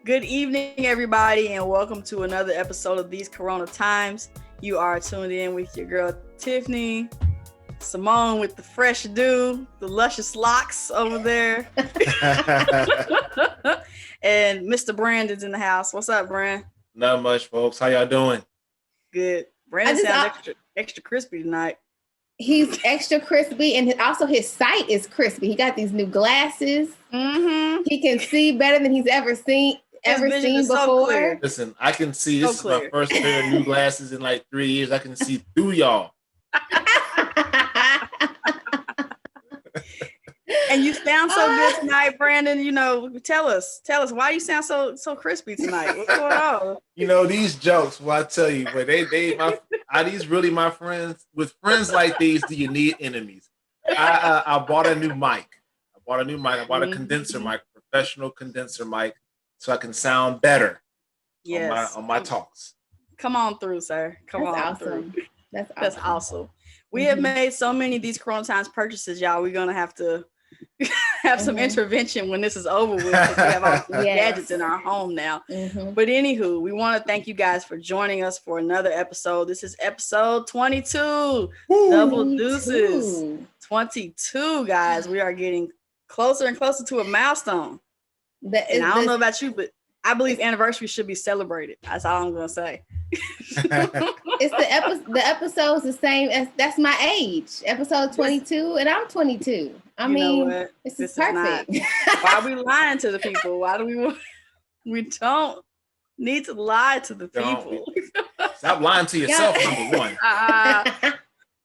Good evening, everybody, and welcome to another episode of These Corona Times. You are tuned in with your girl, Tiffany, Simone with the fresh dew, the luscious locks over there, and Mr. Brandon's in the house. What's up, Brand? Not much, folks. How y'all doing? Good. Brandon sounds extra crispy tonight. He's extra crispy, and also his sight is crispy. He got these new glasses. Mm-hmm. He can see better than he's ever seen before. So listen, I can see. This is my first pair of new glasses in like 3 years. I can see through y'all. And you sound so good tonight, Brandon. You know, tell us why you sound so crispy tonight. What's going on? You know, these jokes. Well, I tell you, but are these really my friends? With friends like these, do you need enemies? I bought a new mic. I bought a condenser mic, professional condenser mic, so I can sound better. Yes. on my talks. Come on through, sir. Come That's on awesome. through. That's awesome. We have made so many of these Corona Times purchases, y'all. We're gonna have to have some intervention when this is over with. We have all gadgets in our home now. But anywho, we want to thank you guys for joining us for another episode. This is episode 22. Woo, double deuces. 22, guys. We are getting closer and closer to a milestone. And I don't know about you, but I believe anniversaries should be celebrated. That's all I'm gonna say. It's the episode's the same as that's my age. Episode 22, and I'm 22. I mean, this is perfect. Why are we lying to the people? Why do we don't need to lie to the people? Stop lying to yourself, number one.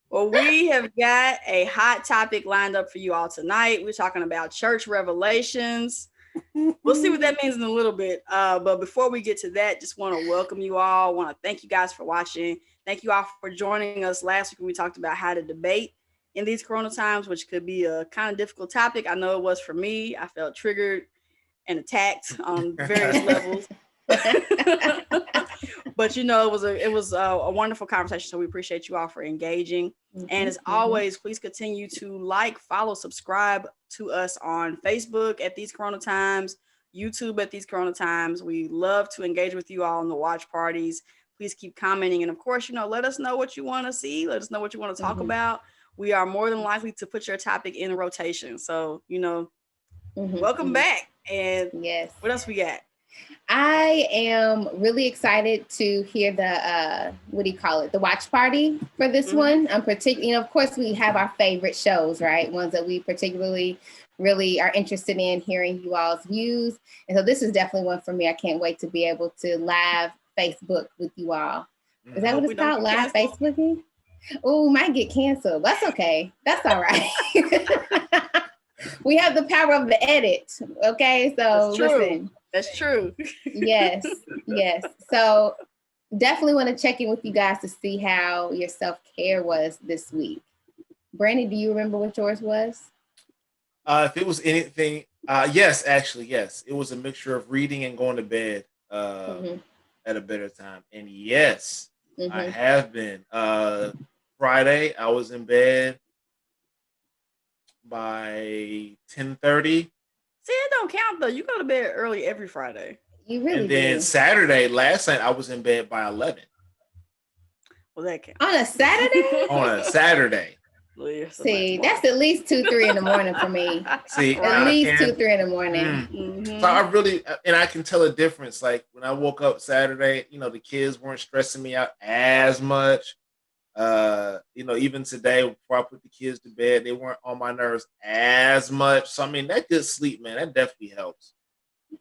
Well, we have got a hot topic lined up for you all tonight. We're talking about church revelations. We'll see what that means in a little bit. But before we get to that, just want to welcome you all. Want to thank you guys for watching. Thank you all for joining us last week when we talked about how to debate in these Corona times, which could be a kind of difficult topic. I know it was for me. I felt triggered and attacked on various levels. But you know, it was a wonderful conversation. So we appreciate you all for engaging. And as always, please continue to like, follow, subscribe to us on Facebook at These Corona Times, YouTube at These Corona Times. We love to engage with you all in the watch parties. Please keep commenting. And of course, you know, let us know what you want to see. Let us know what you want to talk about. We are more than likely to put your topic in rotation. So, you know, welcome back. And what else we got? I am really excited to hear the the watch party for this one. I'm particularly, you know, of course we have our favorite shows, right? Ones that we particularly really are interested in hearing you all's views. And so this is definitely one for me. I can't wait to be able to live Facebook with you all. Is that what it's called? Live Facebooking? Oh, might get canceled. That's okay. That's all right. We have the power of the edit. Okay, so listen. That's true. Yes. So definitely want to check in with you guys to see how your self-care was this week. Brandon, do you remember what yours was? If it was anything, yes. It was a mixture of reading and going to bed at a better time. And yes, I have been. Friday, I was in bed by 10:30. See, it don't count though. You go to bed early every Friday. You really And then Saturday, last night, I was in bed by 11. Well, that counts. On a Saturday? On a Saturday. See, that's at least 2-3 in the morning for me. See, at least 2-3 in the morning. So I really, and I can tell a difference. Like when I woke up Saturday, you know, the kids weren't stressing me out as much. You know, even today before I put the kids to bed, they weren't on my nerves as much. So I mean, that good sleep, man, that definitely helps.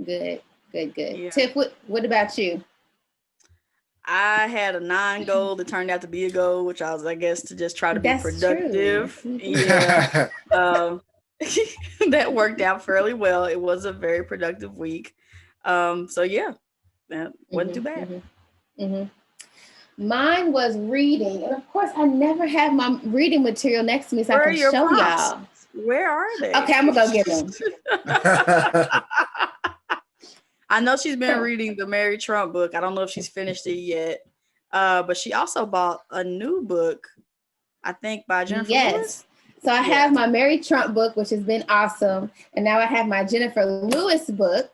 Good. Yeah. Tiff, what about you? I had a non-goal that turned out to be a goal, which I was, I guess, to just try to be productive. True. Yeah. That worked out fairly well. It was a very productive week. So yeah, that wasn't too bad. Mine was reading, and of course, I never have my reading material next to me, so I can show y'all. Where are they? Okay, I'm gonna go get them. I know she's been reading the Mary Trump book. I don't know if she's finished it yet, but she also bought a new book, I think, by Jennifer Lewis. So I have my Mary Trump book, which has been awesome, and now I have my Jennifer Lewis book,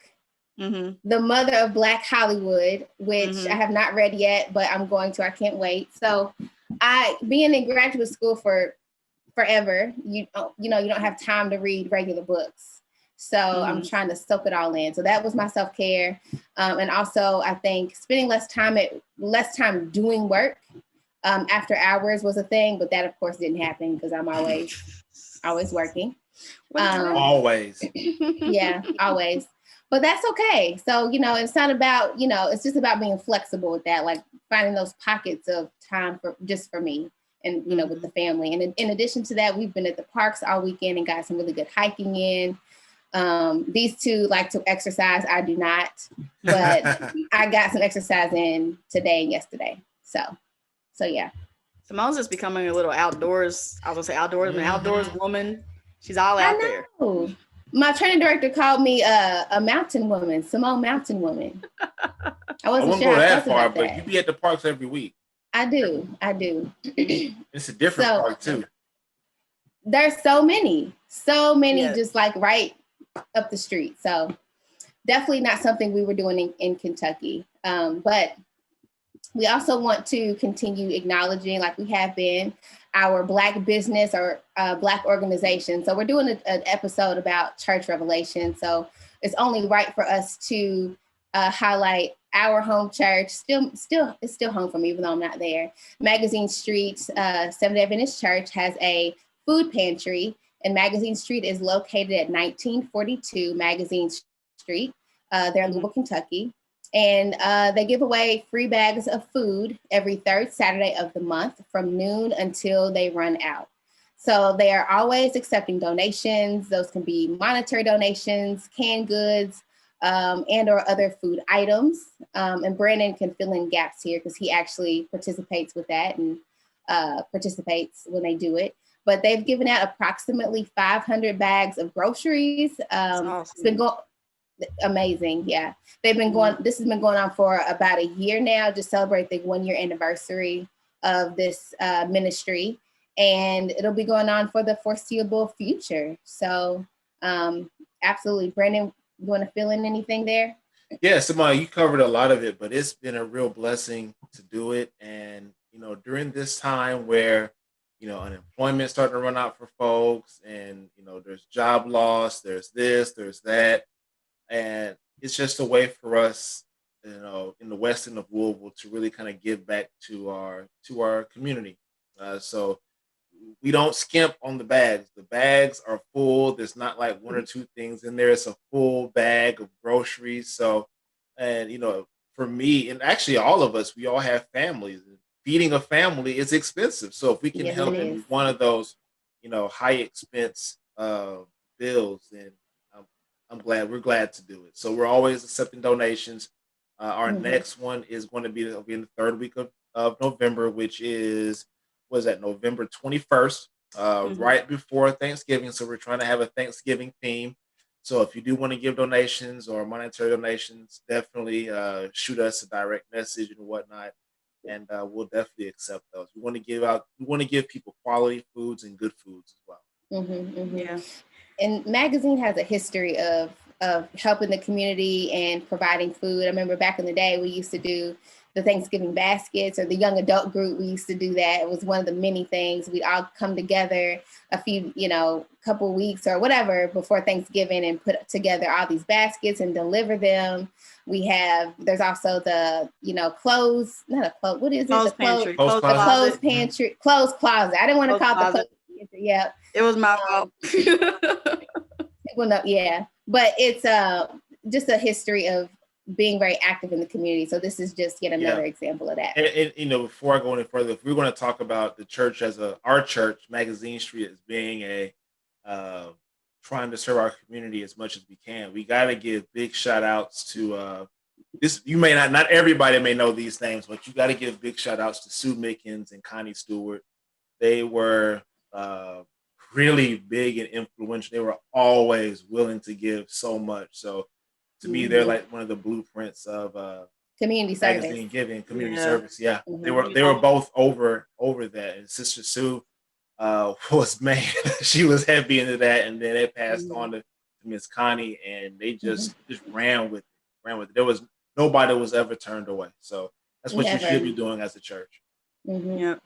The Mother of Black Hollywood, which I have not read yet, but I'm going to. I can't wait. So, being in graduate school for forever, you don't have time to read regular books. So I'm trying to soak it all in. So that was my self-care, and also I think spending less time doing work after hours was a thing, but that of course didn't happen because I'm always working. Always. Yeah, always. But that's okay. So, it's not about, it's just about being flexible with that, like finding those pockets of time for me and, with the family. And in addition to that, we've been at the parks all weekend and got some really good hiking in. These two like to exercise. I do not, but I got some exercise in today and yesterday. So yeah. Simone's just becoming a little outdoors. I was gonna say outdoors, an outdoors woman. She's all out there. My training director called me a mountain woman, Simone Mountain Woman. I wouldn't go that far, but you be at the parks every week. I do. It's a different park too. There's so many, just like right up the street. So definitely not something we were doing in Kentucky. But we also want to continue acknowledging, like we have been, our Black business or Black organization. So we're doing an episode about Church Revelation. So it's only right for us to highlight our home church. It's still home for me, even though I'm not there. Magazine Street, Seventh-day Adventist Church has a food pantry, and Magazine Street is located at 1942 Magazine Street. They're in Louisville, Kentucky. And they give away free bags of food every third Saturday of the month from noon until they run out. So they are always accepting donations. Those can be monetary donations, canned goods, and or other food items. And Brandon can fill in gaps here because he actually participates with that and participates when they do it. But they've given out approximately 500 bags of groceries. Awesome. It's been amazing. Yeah. This has been going on for about a year now to celebrate the 1 year anniversary of this ministry. And it'll be going on for the foreseeable future. So absolutely. Brandon, you want to fill in anything there? Yeah, Simone, you covered a lot of it, but it's been a real blessing to do it. And, during this time where, unemployment starting to run out for folks and, there's job loss, there's this, there's that. And it's just a way for us, in the west end of Louisville to really kind of give back to our community. So we don't skimp on the bags. The bags are full. There's not like one or two things in there. It's a full bag of groceries. So, and for me, and actually all of us, we all have families. Feeding a family is expensive. So if we can help in one of those, high expense bills, then we're glad to do it. So we're always accepting donations. Our next one is going to be in the third week of November, which is, November 21st, right before Thanksgiving. So we're trying to have a Thanksgiving theme. So if you do want to give donations or monetary donations, definitely shoot us a direct message and whatnot, and we'll definitely accept those. We want to give people quality foods and good foods as well. Yeah. And Magazine has a history of helping the community and providing food. I remember back in the day, we used to do the Thanksgiving baskets, or the young adult group. We used to do that. It was one of the many things. We'd all come together a few, couple weeks or whatever before Thanksgiving and put together all these baskets and deliver them. There's also the, clothes, not a clothes, what is it? Clothes pantry. Clothes pantry, clothes closet. I didn't want to call it the clothes pantry. Yeah. It was my fault. Well, no, yeah. But it's just a history of being very active in the community. So this is just yet another example of that. And before I go any further, if we're going to talk about the church our church, Magazine Street, as being a trying to serve our community as much as we can, we got to give big shout outs to this. You may not everybody may know these names, but you got to give big shout outs to Sue Mickens and Connie Stewart. They were really big and influential. They were always willing to give so much. So to me, they're like one of the blueprints of community service, magazine giving, community service. Yeah, they were both over that. And Sister Sue was she was heavy into that, and then it passed on to Miss Connie, and they just ran with it. ran with it. There was nobody was ever turned away. So that's what you should be doing as a church. Mm-hmm. Yep.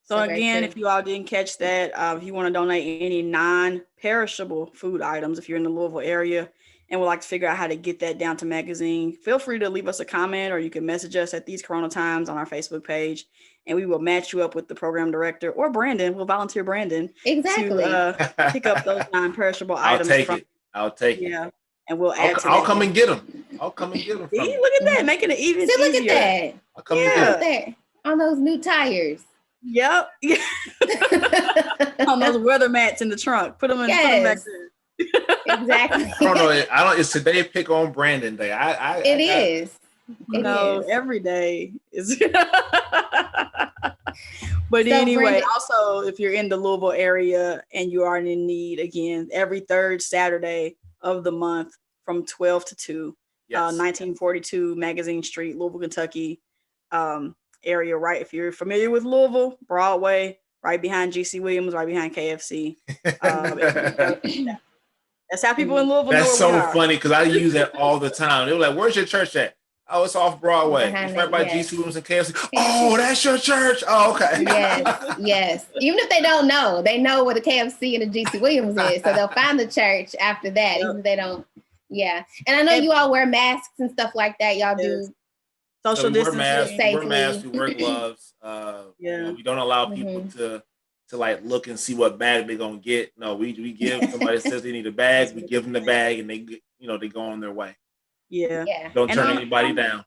So again, if you all didn't catch that, if you want to donate any non-perishable food items, if you're in the Louisville area and would like to figure out how to get that down to magazine, feel free to leave us a comment, or you can message us at These Corona Times on our Facebook page, and we will match you up with the program director, or Brandon. We'll volunteer Brandon to pick up those non-perishable items. I'll take it. Yeah, and we'll add. I'll come and get them. I'll come and get them. See, look at that, making it even easier. Look at that. I'll come and get them on those new tires. Yep. On those weather mats in the trunk. Put them in. Put them back there. Exactly. I don't. It's today pick on Brandon Day. It is. Every day is. But so anyway, Brandon, also, if you're in the Louisville area and you are in need, again, every third Saturday of the month from 12 to 2, 1942 Magazine Street, Louisville, Kentucky area, right? If you're familiar with Louisville, Broadway, right behind GC Williams, right behind KFC. That's how people in Louisville know. That's so funny because I use that all the time. They were like, "Where's your church at?" Oh, it's off Broadway. It's right by GC Williams and KFC. Oh, that's your church. Oh, okay. Yes. Even if they don't know, they know where the KFC and the GC Williams is, so they'll find the church after that. Even if they don't. Yeah, and I know you all wear masks and stuff like that. Y'all do social distancing. We wear masks. We wear gloves. We don't allow people to like look and see what bag they're gonna get. No, we give somebody says they need a bag, we give them the bag, and they go on their way. Yeah. Don't turn anybody down.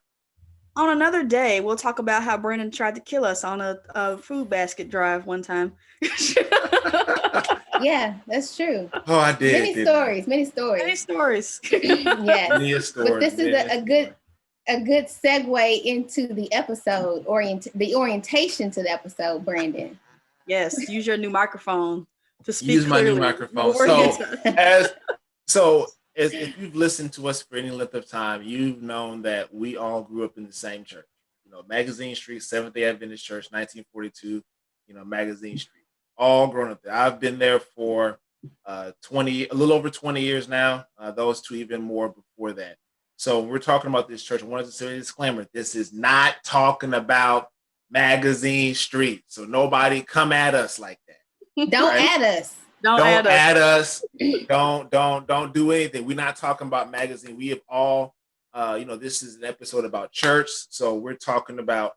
On another day, we'll talk about how Brandon tried to kill us on a food basket drive one time. Yeah, that's true. Oh, I did. Many stories. Yes. But this is a good segue into the episode the orientation to the episode, Brandon. Yes, use your new microphone to speak. Use my new microphone. So if you've listened to us for any length of time, you've known that we all grew up in the same church. Magazine Street, Seventh-day Adventist Church, 1942. Magazine Street. All grown up there. I've been there for a little over 20 years now. Those two even more before that. So we're talking about this church. I wanted to say a disclaimer. This is not talking about Magazine Street. So nobody come at us like that. Don't add us. Don't add us. Don't do anything. We're not talking about magazine. We have all, this is an episode about church. So we're talking about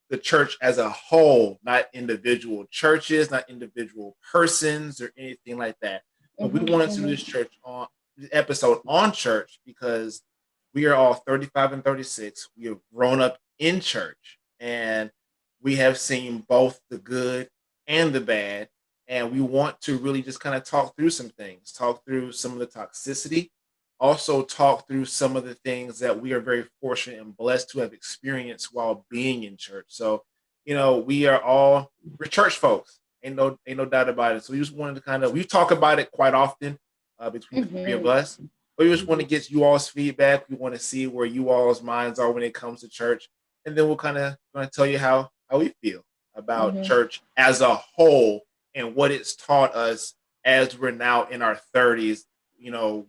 the church as a whole, not individual churches, not individual persons or anything like that. But we wanted to do this episode on church because we are all 35 and 36. We have grown up in church and we have seen both the good and the bad. And we want to really just kind of talk through some things, talk through some of the toxicity, also talk through some of the things that we are very fortunate and blessed to have experienced while being in church. So, we're church folks. Ain't no doubt about it. So we just wanted to we talk about it quite often between the three of us. But we just want to get you all's feedback. We want to see where you all's minds are when it comes to church. And then we'll kind of going to tell you how we feel about church as a whole and what it's taught us as we're now in our 30s,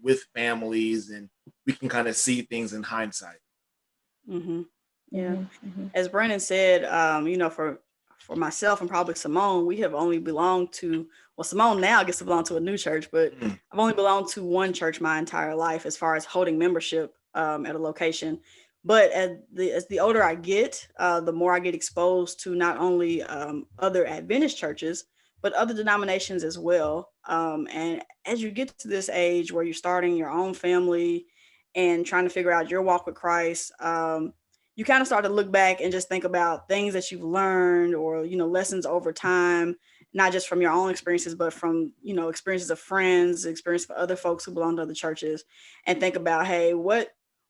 with families, and we can kind of see things in hindsight. Mm-hmm. Yeah. Mm-hmm. As Brandon said, for myself and probably Simone, we have only belonged to, Simone now gets to belong to a new church, but I've only belonged to one church my entire life as far as holding membership at a location. But as the older I get, the more I get exposed to not only other Adventist churches, but other denominations as well. And as you get to this age where you're starting your own family and trying to figure out your walk with Christ, you kind of start to look back and just think about things that you've learned or, lessons over time, not just from your own experiences, but from, experiences of friends, experience for other folks who belong to other churches, and think about, hey, what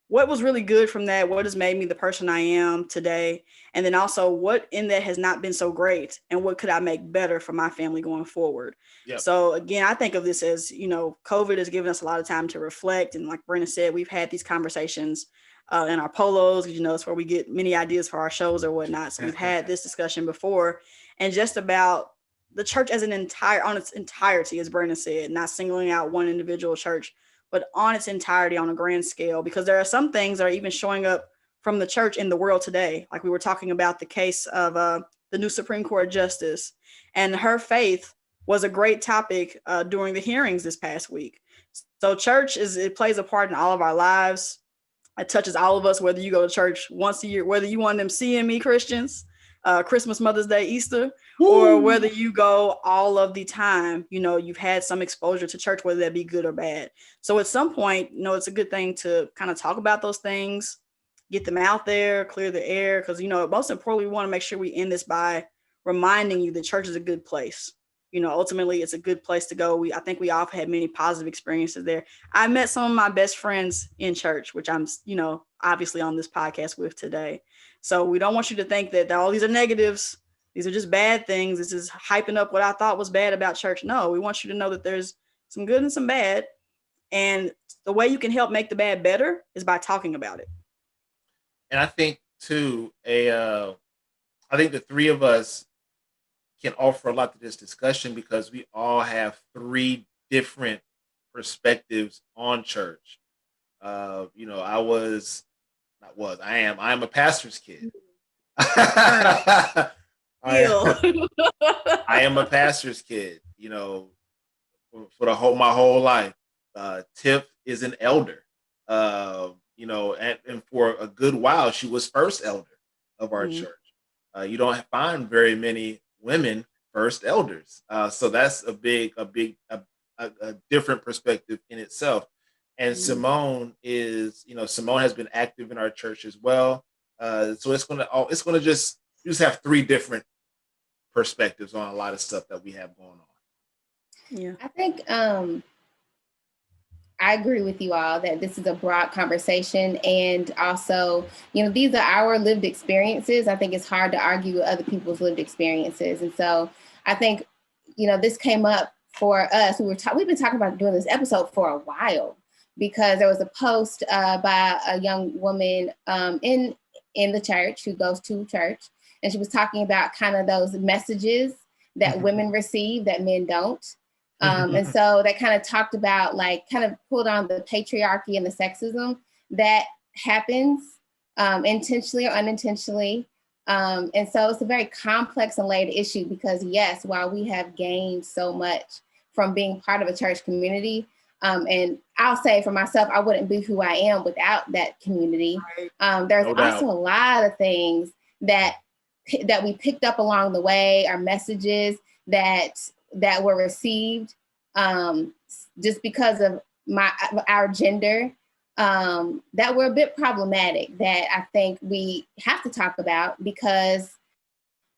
was really good from that? What has made me the person I am today? And then also what in that has not been so great, and what could I make better for my family going forward? Yep. So again, I think of this as, COVID has given us a lot of time to reflect. And like Brenda said, we've had these conversations in our polos, it's where we get many ideas for our shows or whatnot. So we've had this discussion before, and just about the church as on its entirety, as Brenda said, not singling out one individual church, but on its entirety on a grand scale, because there are some things that are even showing up from the church in the world today. Like we were talking about the case of the new Supreme Court justice, and her faith was a great topic during the hearings this past week. So church it plays a part in all of our lives. It touches all of us, whether you go to church once a year, whether you one of them CME Christians, Christmas, Mother's Day, Easter, or whether you go all of the time. You've had some exposure to church, whether that be good or bad. So at some point, it's a good thing to kind of talk about those things, get them out there, clear the air, because most importantly, we want to make sure we end this by reminding you that church is a good place. Ultimately, it's a good place to go. I think we all had many positive experiences there. I met some of my best friends in church, which I'm, obviously on this podcast with today. So we don't want you to think that all these are negatives. These are just bad things. This is hyping up what I thought was bad about church. No, we want you to know that there's some good and some bad. And the way you can help make the bad better is by talking about it. And I think too, I think the three of us can offer a lot to this discussion because we all have three different perspectives on church. I am a pastor's kid. I am a pastor's kid, for my whole life. Tiff is an elder, and for a good while, she was first elder of our church. You don't find very many women first elders. So that's a different perspective in itself. And Simone has been active in our church as well. So you just have three different perspectives on a lot of stuff that we have going on. Yeah. I think I agree with you all that this is a broad conversation, and also, these are our lived experiences. I think it's hard to argue with other people's lived experiences. And so I think, this came up for us. We've been talking about doing this episode for a while because there was a post by a young woman in the church who goes to church, and she was talking about kind of those messages that women receive that men don't. And so that kind of talked about, kind of pulled on the patriarchy and the sexism that happens intentionally or unintentionally. And so it's a very complex and layered issue because, yes, while we have gained so much from being part of a church community, and I'll say for myself, I wouldn't be who I am without that community. There's also a lot of things that we picked up along the way, our messages that were received just because of our gender, that were a bit problematic, that I think we have to talk about because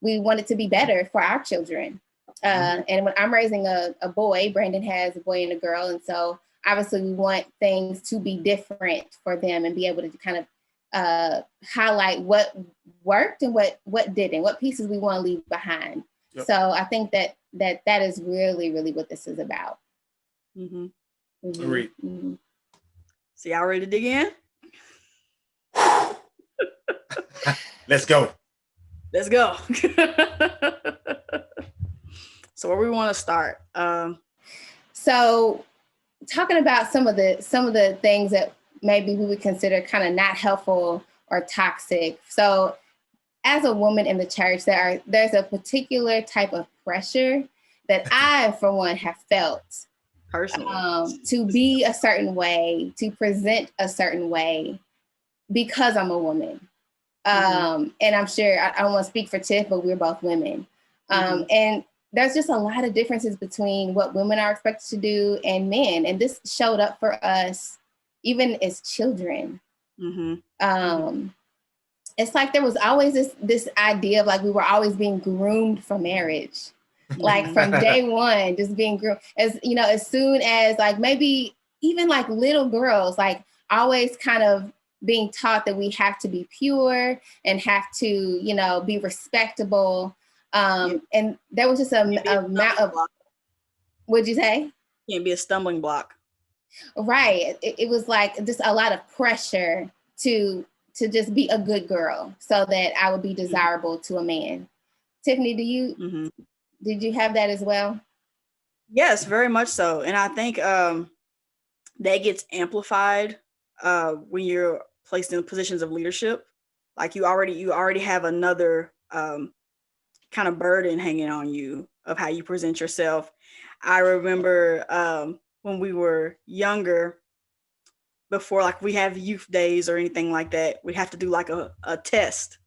we want it to be better for our children. And when I'm raising a boy, Brandon has a boy and a girl, and so obviously we want things to be different for them and be able to kind of highlight what worked and what didn't, what pieces we want to leave behind. Yep. So I think that is really, really what this is about. Agreed. So y'all ready to dig in? Let's go. Let's go. So where we want to start? So talking about some of the things that maybe we would consider kind of not helpful or toxic. So as a woman in the church, there's a particular type of pressure that I, for one, have felt personally to be a certain way, to present a certain way, because I'm a woman. And I'm sure I don't want to speak for Tiff, but we're both women. And there's just a lot of differences between what women are expected to do and men. And this showed up for us even as children. It's like there was always this idea of like we were always being groomed for marriage. Like from day one, just being groomed. As soon as like maybe even like little girls, like always kind of being taught that we have to be pure and have to, be respectable. And there was just a amount of, what'd you say? Can't be a stumbling block. Right. It was like just a lot of pressure to just be a good girl so that I would be desirable to a man. Tiffany, did you have that as well? Yes, very much so. And I think that gets amplified when you're placed in positions of leadership. Like you already have another kind of burden hanging on you of how you present yourself. I remember when we were younger, before like we have youth days or anything like that, we have to do like a test.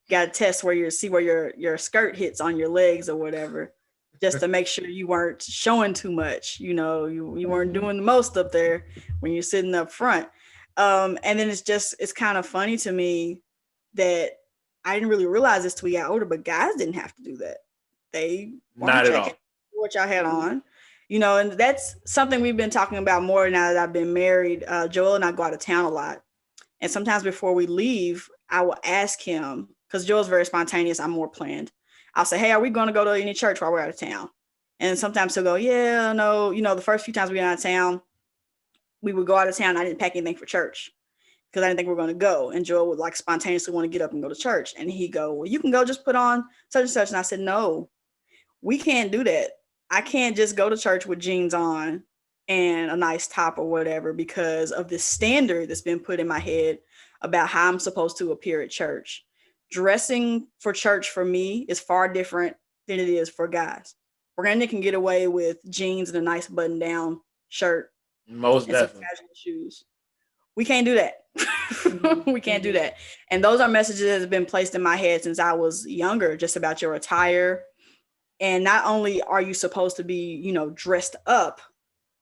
You got to test where you see where your skirt hits on your legs or whatever, just to make sure you weren't showing too much. You weren't doing the most up there when you're sitting up front. And then it's kind of funny to me that I didn't really realize this till we got older, but guys didn't have to do that. They wanted Not to at check all. what y'all had on. And that's something we've been talking about more now that I've been married. Joel and I go out of town a lot. And sometimes before we leave, I will ask him, because Joel's very spontaneous, I'm more planned. I'll say, hey, are we going to go to any church while we're out of town? And sometimes he'll go, yeah, no. The first few times we went out of town, we would go out of town. I didn't pack anything for church because I didn't think we were going to go. And Joel would like spontaneously want to get up and go to church. And he'd go, well, you can go, just put on such and such. And I said, no, we can't do that. I can't just go to church with jeans on and a nice top or whatever because of this standard that's been put in my head about how I'm supposed to appear at church. Dressing for church for me is far different than it is for guys. Brandon can get away with jeans and a nice button down shirt Most and some definitely. casual shoes. We can't do that. We can't do that. And those are messages that have been placed in my head since I was younger, just about your attire. And not only are you supposed to be, dressed up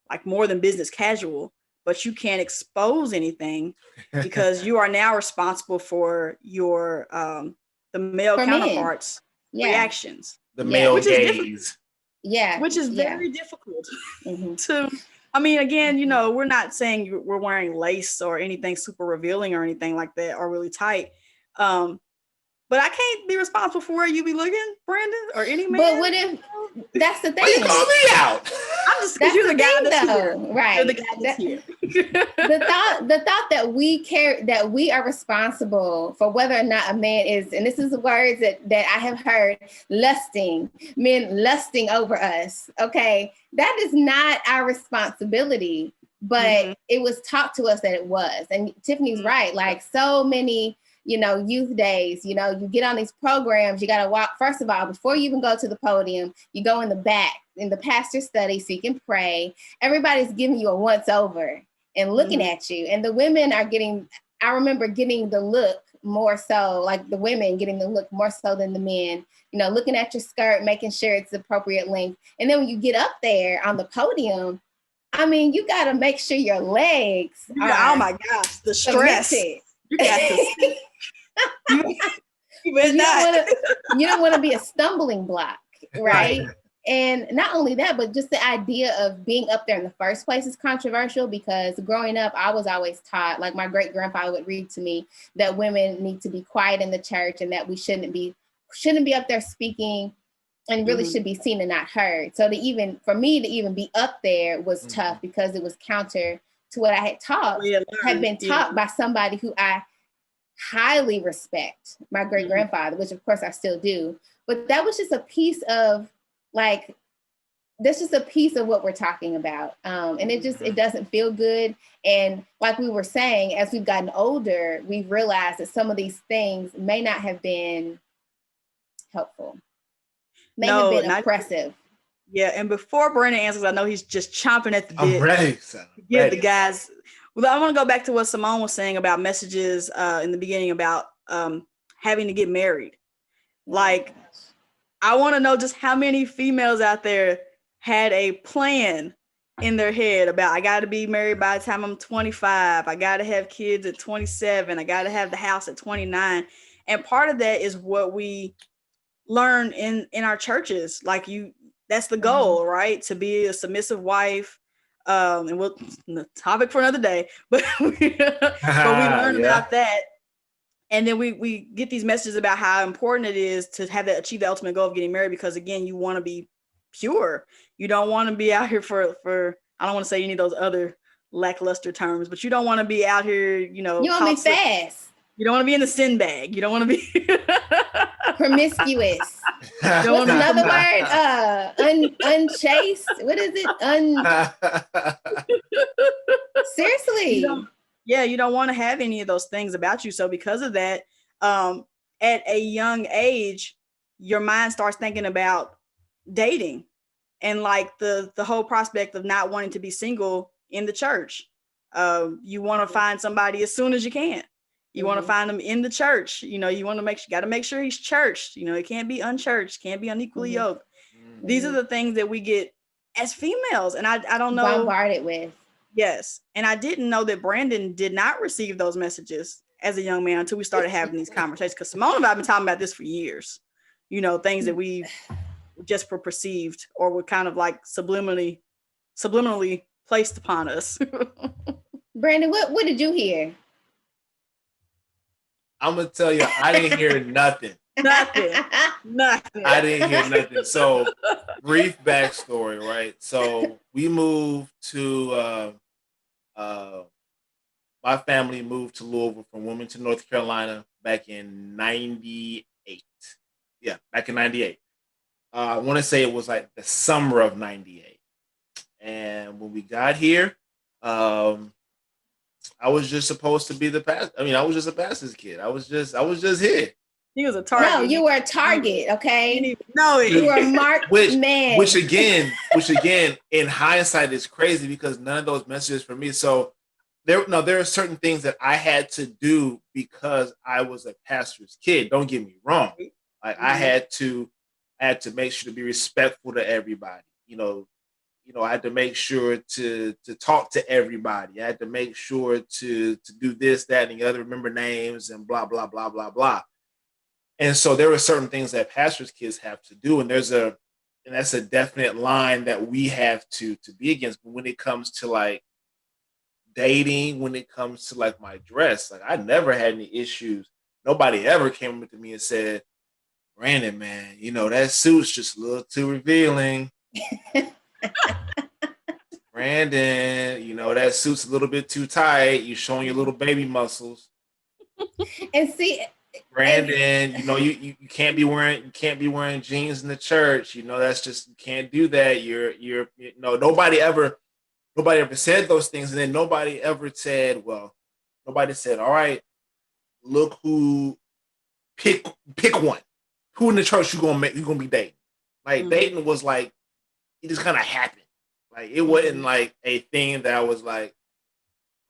like more than business casual, but you can't expose anything because you are now responsible for your the male For men. counterparts' Yeah. reactions. The Yeah. male Which is gaze. Yeah. Which is Yeah. very difficult Mhm. to. I mean, again, we're not saying we're wearing lace or anything super revealing or anything like that or really tight. But I can't be responsible for where you be looking, Brandon, or any man. But what if that's the Why you thing? call me out? I'm just because That's you're the guy thing, that's though. here. Right. You're the guy that's here. The thought that we are responsible for whether or not a man is, and this is the words that I have heard, men lusting over us. Okay. That is not our responsibility, but it was taught to us that it was. And Tiffany's right. Like so many, youth days, you get on these programs, you got to walk. First of all, before you even go to the podium, you go in the back in the pastor's study so you can pray. Everybody's giving you a once over and looking at you. And the women are I remember getting the look more so, like the women getting the look more so than the men, looking at your skirt, making sure it's the appropriate length. And then when you get up there on the podium, I mean, you got to make sure your legs oh my gosh, the stress. Cemented. You got to you don't want to be a stumbling block, right? And not only that, but just the idea of being up there in the first place is controversial because growing up, I was always taught, like my great grandfather would read to me, that women need to be quiet in the church and that we shouldn't be up there speaking and really should be seen and not heard. So for me to even be up there was tough because it was counter to what I had been taught by somebody who I highly respect, my great grandfather, which of course I still do. But that was just a piece of that's just a piece of what we're talking about. And it doesn't feel good. And like we were saying, as we've gotten older, we've realized that some of these things may not have been helpful, may have been oppressive. Yeah, and before Brandon answers, I know he's just chomping at the bit. I'm ready, son. Give the guys. Well, I want to go back to what Simone was saying about messages in the beginning about having to get married. Like, I want to know just how many females out there had a plan in their head about, I got to be married by the time I'm 25. I got to have kids at 27. I got to have the house at 29. And part of that is what we learn in our churches. Like that's the goal, right? To be a submissive wife. And the topic for another day, but we learn about that. And then we get these messages about how important it is to achieve the ultimate goal of getting married, because again, you want to be pure. You don't want to be out here for I don't want to say any of those other lackluster terms, but you don't want to be out here, you want to be fast. You don't want to be in the sin bag. You don't want to be promiscuous. don't What's wanna be another word? Unchaste. What is it? you Seriously. don't you don't want to have any of those things about you. So because of that, at a young age, your mind starts thinking about dating and like the whole prospect of not wanting to be single in the church. You want to find somebody as soon as you can. You want to find them in the church. You know, you want to got to make sure he's churched. You know, it can't be unchurched, can't be unequally yoked. These are the things that we get as females. And I don't know. Bombarded with. Yes. And I didn't know that Brandon did not receive those messages as a young man until we started having these conversations. Because Simone and I have been talking about this for years. You know, things that we just were perceived or were kind of like subliminally placed upon us. Brandon, what did you hear? I'm gonna tell you, I didn't hear nothing. Nothing. I didn't hear nothing. So, brief backstory, right? So we moved to my family moved to Louisville from Wilmington, North Carolina, back in '98. Yeah, back in '98. I want to say it was like the summer of '98. And when we got here, I was just supposed to be the pastor. I mean, I was just a pastor's kid. I was just here. He was a target. No, you were a target, okay? No, you were a marked man. Which again, in hindsight is crazy because none of those messages for me. So there are certain things that I had to do because I was a pastor's kid. Don't get me wrong. Like I had to make sure to be respectful to everybody. I had to make sure to talk to everybody. I had to make sure to do this, that, and the other, remember names and blah, blah, blah, blah, blah. And so there are certain things that pastors' kids have to do. And that's a definite line that we have to be against. But when it comes to like dating, when it comes to like my dress, like I never had any issues. Nobody ever came up to me and said, Brandon, man, that suit's just a little too revealing. Brandon, that suit's a little bit too tight. You're showing your little baby muscles. And see, Brandon, you can't be wearing jeans in the church. That's just, you can't do that. Nobody ever said those things, and then nobody said, all right, look who pick one. Who in the church you gonna be dating? Like dating was like, it just kind of happened. Like it wasn't like a thing that I was like,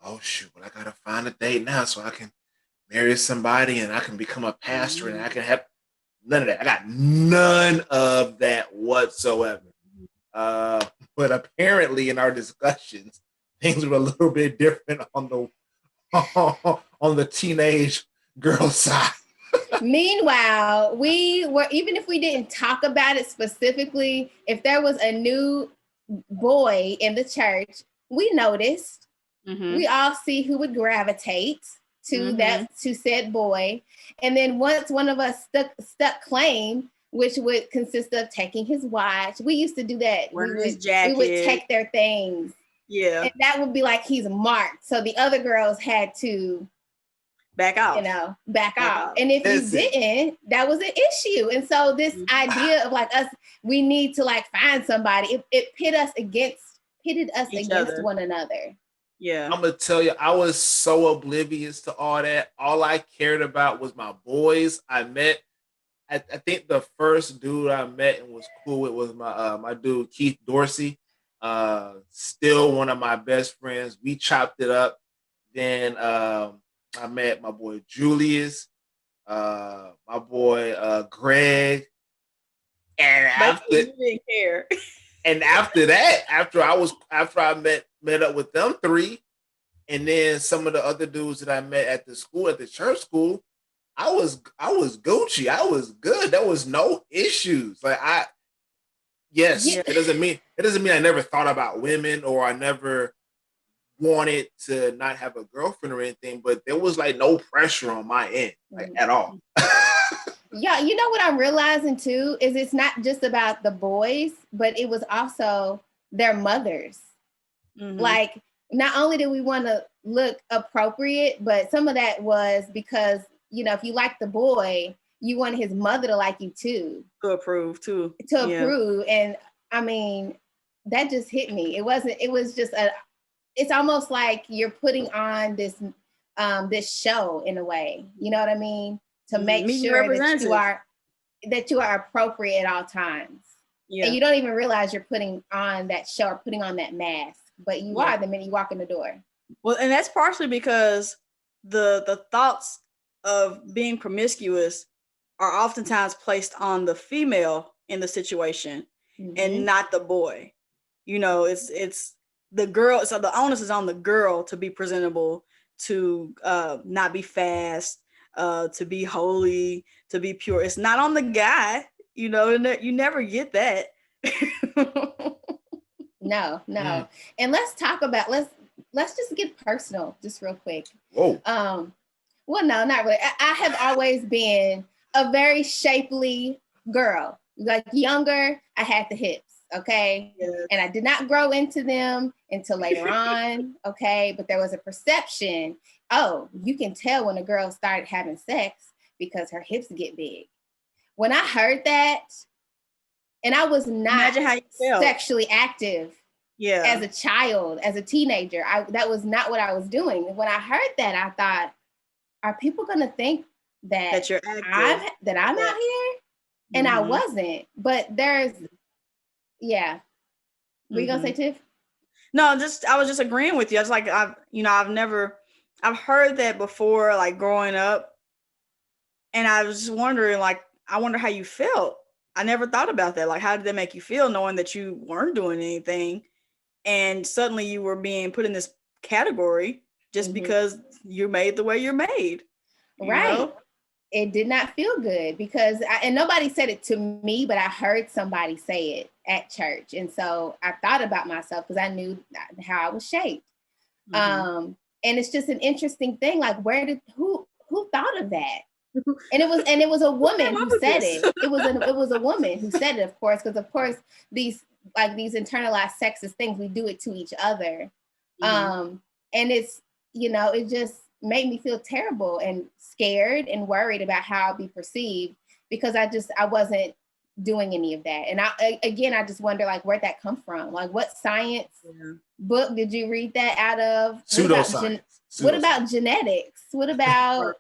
oh shoot, but I gotta find a date now so I can marry somebody and I can become a pastor and I can have none of that. I got none of that whatsoever. But apparently in our discussions, things were a little bit different on the teenage girl side. Meanwhile, we were, even if we didn't talk about it specifically, if there was a new boy in the church, we noticed. We all see who would gravitate to said boy. And then once one of us stuck claim, which would consist of taking his watch, we used to do that. We would take their things. Yeah. And that would be like he's marked. So the other girls had to back off. Back off. And if you didn't, that was an issue. And so this idea of like us, we need to like find somebody, it pitted us against one another. Yeah. I'm gonna tell you, I was so oblivious to all that. All I cared about was my boys. I think the first dude I met and was cool with was my dude Keith Dorsey. Still one of my best friends. We chopped it up. Then I met my boy Julius, my boy Greg, and you didn't care. And after that, after I met up with them three, and then some of the other dudes that I met at the church school, I was Gucci. I was good. There was no issues. Like it doesn't mean I never thought about women or I never wanted to not have a girlfriend or anything, but there was like no pressure on my end, like at all. Yeah, you know what I'm realizing too is it's not just about the boys, but it was also their mothers. Like, not only did we want to look appropriate, but some of that was because, you know, if you like the boy, you want his mother to like you too. To approve too. To approve. And I mean, that just hit me. It was just it's almost like you're putting on this show in a way. You know what I mean? To make sure that you are appropriate at all times. Yeah. And you don't even realize you're putting on that show or putting on that mask, but you are the minute you walk in the door. Well, and that's partially because the thoughts of being promiscuous are oftentimes placed on the female in the situation and not the boy. You know, it's the girl. So the onus is on the girl to be presentable, to not be fast, to be holy, to be pure. It's not on the guy, you know, and you never get that. No. And let's talk about, let's just get personal just real quick. Whoa. Well, no, not really. I have always been a very shapely girl. Like younger, I had the hips. Okay. Yes. And I did not grow into them until later on. Okay. But there was a perception. Oh, you can tell when a girl started having sex because her hips get big. When I heard that, and I was not sexually active as a child, as a teenager, that was not what I was doing. When I heard that, I thought, are people going to think that you're active, that I'm out here? And I wasn't. But there's, Were you gonna say, Tiff? No, I was just agreeing with you. I was like, I've heard that before, like growing up, and I was just wondering, like, I wonder how you felt. I never thought about that. Like, how did that make you feel, knowing that you weren't doing anything, and suddenly you were being put in this category just because you're made the way you're made, right? Know? It did not feel good because, and nobody said it to me, but I heard somebody say it at church. And so I thought about myself because I knew how I was shaped. And it's just an interesting thing. Like, who thought of that? And it was a woman who said it. It was a woman who said it, of course, because of course these internalized sexist things, we do it to each other. And it's, it just made me feel terrible and scared and worried about how I'll be perceived because I wasn't doing any of that. And I just wonder, like, where'd that come from? Like, what science book did you read that out of? Pseudoscience. What about genetics? What about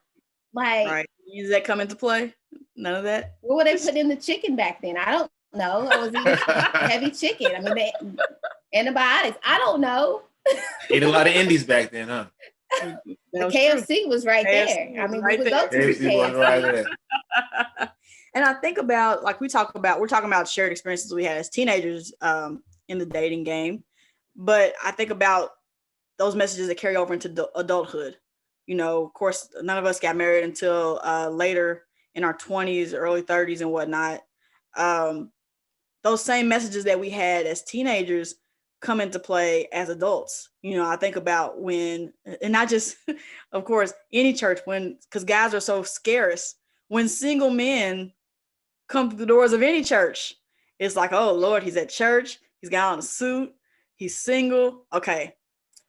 does that come into play? None of that. What were they putting in the chicken back then? I don't know. I was eating heavy chicken. I mean, antibiotics. I don't know. Ate a lot of indies back then, huh? The KFC was right there. I mean, we would go to the KFC. Right there. And I think about, like, we're talking about shared experiences we had as teenagers in the dating game. But I think about those messages that carry over into adulthood. Of course, none of us got married until later in our 20s, early 30s and whatnot. Those same messages that we had as teenagers come into play as adults. I think about when, and not just, of course, any church, because guys are so scarce, when single men come through the doors of any church, it's like, oh Lord, he's at church, he's got on a suit, he's single. Okay,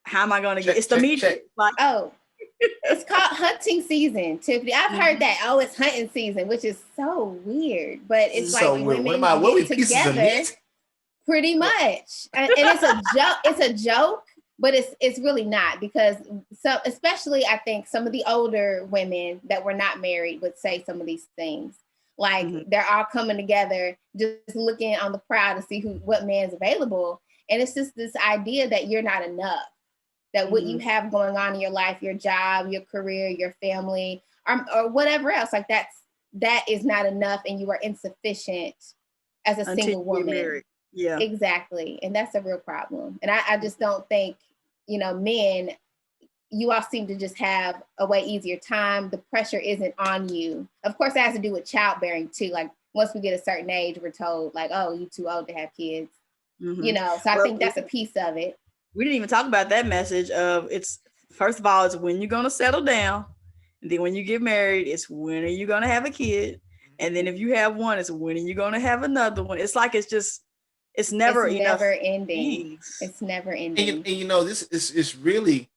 how am I going to get? It's the media. Like, it's called hunting season, Tiffany. I've heard that. Oh, it's hunting season, which is so weird. But it's so like women get together. Pretty much, and it's a joke. It's a joke, but it's really not, because especially I think some of the older women that were not married would say some of these things. Like they're all coming together, just looking on the prowl to see what man's available, and it's just this idea that you're not enough. That what you have going on in your life, your job, your career, your family, or whatever else, like that is not enough, and you are insufficient as a single woman. Yeah, exactly. And that's a real problem. And I just don't think, men, you all seem to just have a way easier time. The pressure isn't on you. Of course, it has to do with childbearing too. Like once we get a certain age, we're told like, oh, you're too old to have kids. So I think that's a piece of it. We didn't even talk about that message of it's, first of all, it's when you're going to settle down. And then when you get married, it's when are you going to have a kid? And then if you have one, it's when are you going to have another one? It's like, it's never enough. Ending. It's never ending. And this is really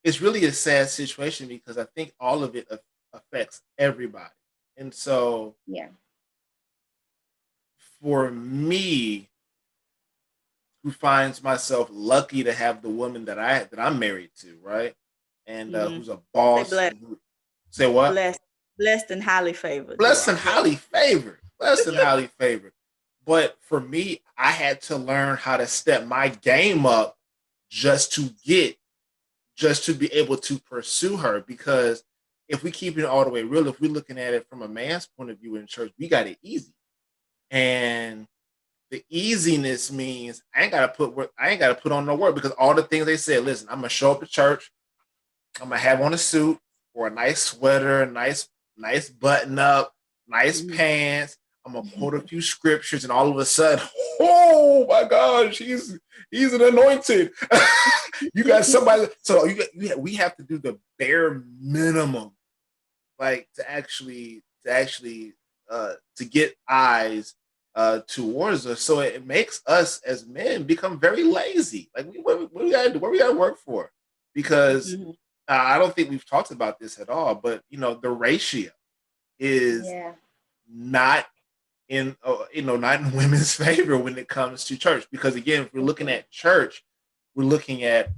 it's really a sad situation because I think all of it affects everybody. And so Yeah. for me, who finds myself lucky to have the woman that I'm married to, right? And who's a Say boss. blessed, Say what? blessed and highly favored. You Blessed and are. highly favored. Blessed and highly favored. But for me, I had to learn how to step my game up just to get, just to be able to pursue her. Because if we keep it all the way real, if we're looking at it from a man's point of view in church, we got it easy. And the easiness means I ain't gotta put work, I ain't gotta put on no work because all the things they said, listen, I'm gonna show up to church, I'm gonna have on a suit or a nice sweater, a nice button up, nice pants. I'm gonna quote a few scriptures, and all of a sudden, oh my gosh, he's an anointed. You got somebody. So we have to do the bare minimum, like to get eyes towards us. So it makes us as men become very lazy. Like what we gotta do? What we gotta work for? Because I don't think we've talked about this at all, but the ratio is not in not in women's favor when it comes to church. Because again, if we're looking at church, we're looking at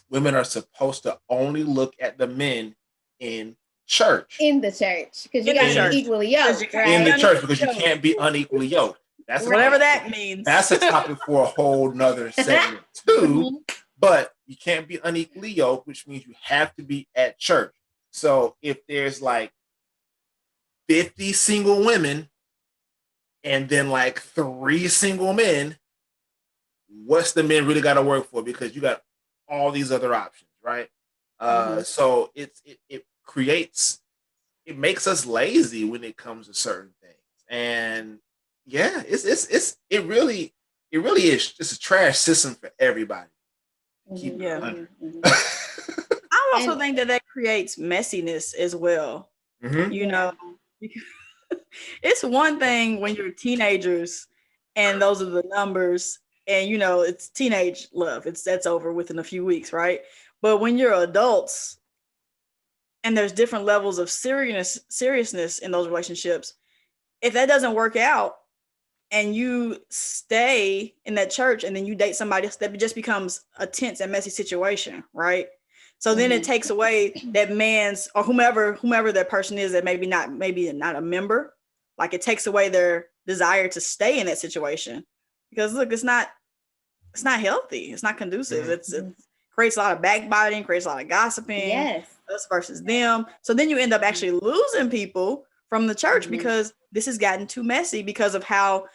women are supposed to only look at the men in church. In the church, because you got to be equally yoked, right? In the church, because you can't be unequally yoked. That's whatever that means. That's a topic for a whole nother segment too. But you can't be unequally yoked, which means you have to be at church. So if there's like 50 single women and then like 3 single men, what's the men really got to work for? Because you got all these other options, right? So it creates, it makes us lazy when it comes to certain things. And yeah, it really is just a trash system for everybody. I also think that creates messiness as well. You know, it's one thing when you're teenagers and those are the numbers, and it's teenage love. That's over within a few weeks, right? But when you're adults and there's different levels of seriousness in those relationships, if that doesn't work out and you stay in that church and then you date somebody else, that just becomes a tense and messy situation, right? So then it takes away that man's or whomever that person is that maybe not a member. Like it takes away their desire to stay in that situation because look, it's not healthy. It's not conducive. It creates a lot of backbiting, creates a lot of gossiping. Us versus them. So then you end up actually losing people from the church because this has gotten too messy because of how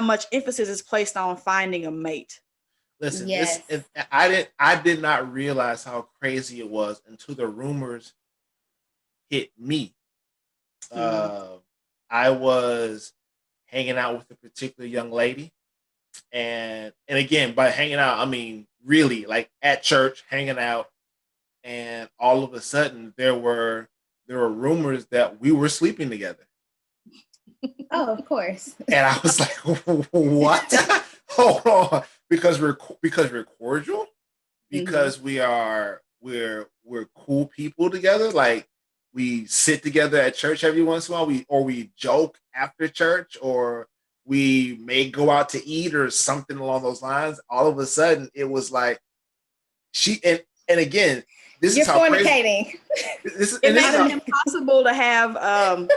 much emphasis is placed on finding a mate. Listen, I did not realize how crazy it was until the rumors hit me. I was hanging out with a particular young lady, and again, by hanging out, I mean really like at church, hanging out, and all of a sudden there were rumors that we were sleeping together. Oh, of course. And I was like, "What? Hold on, because we're cordial, because we're cool people together. Like we sit together at church every once in a while. We joke after church, or we may go out to eat or something along those lines. All of a sudden, it was like and again." You're fornicating. It makes it impossible to have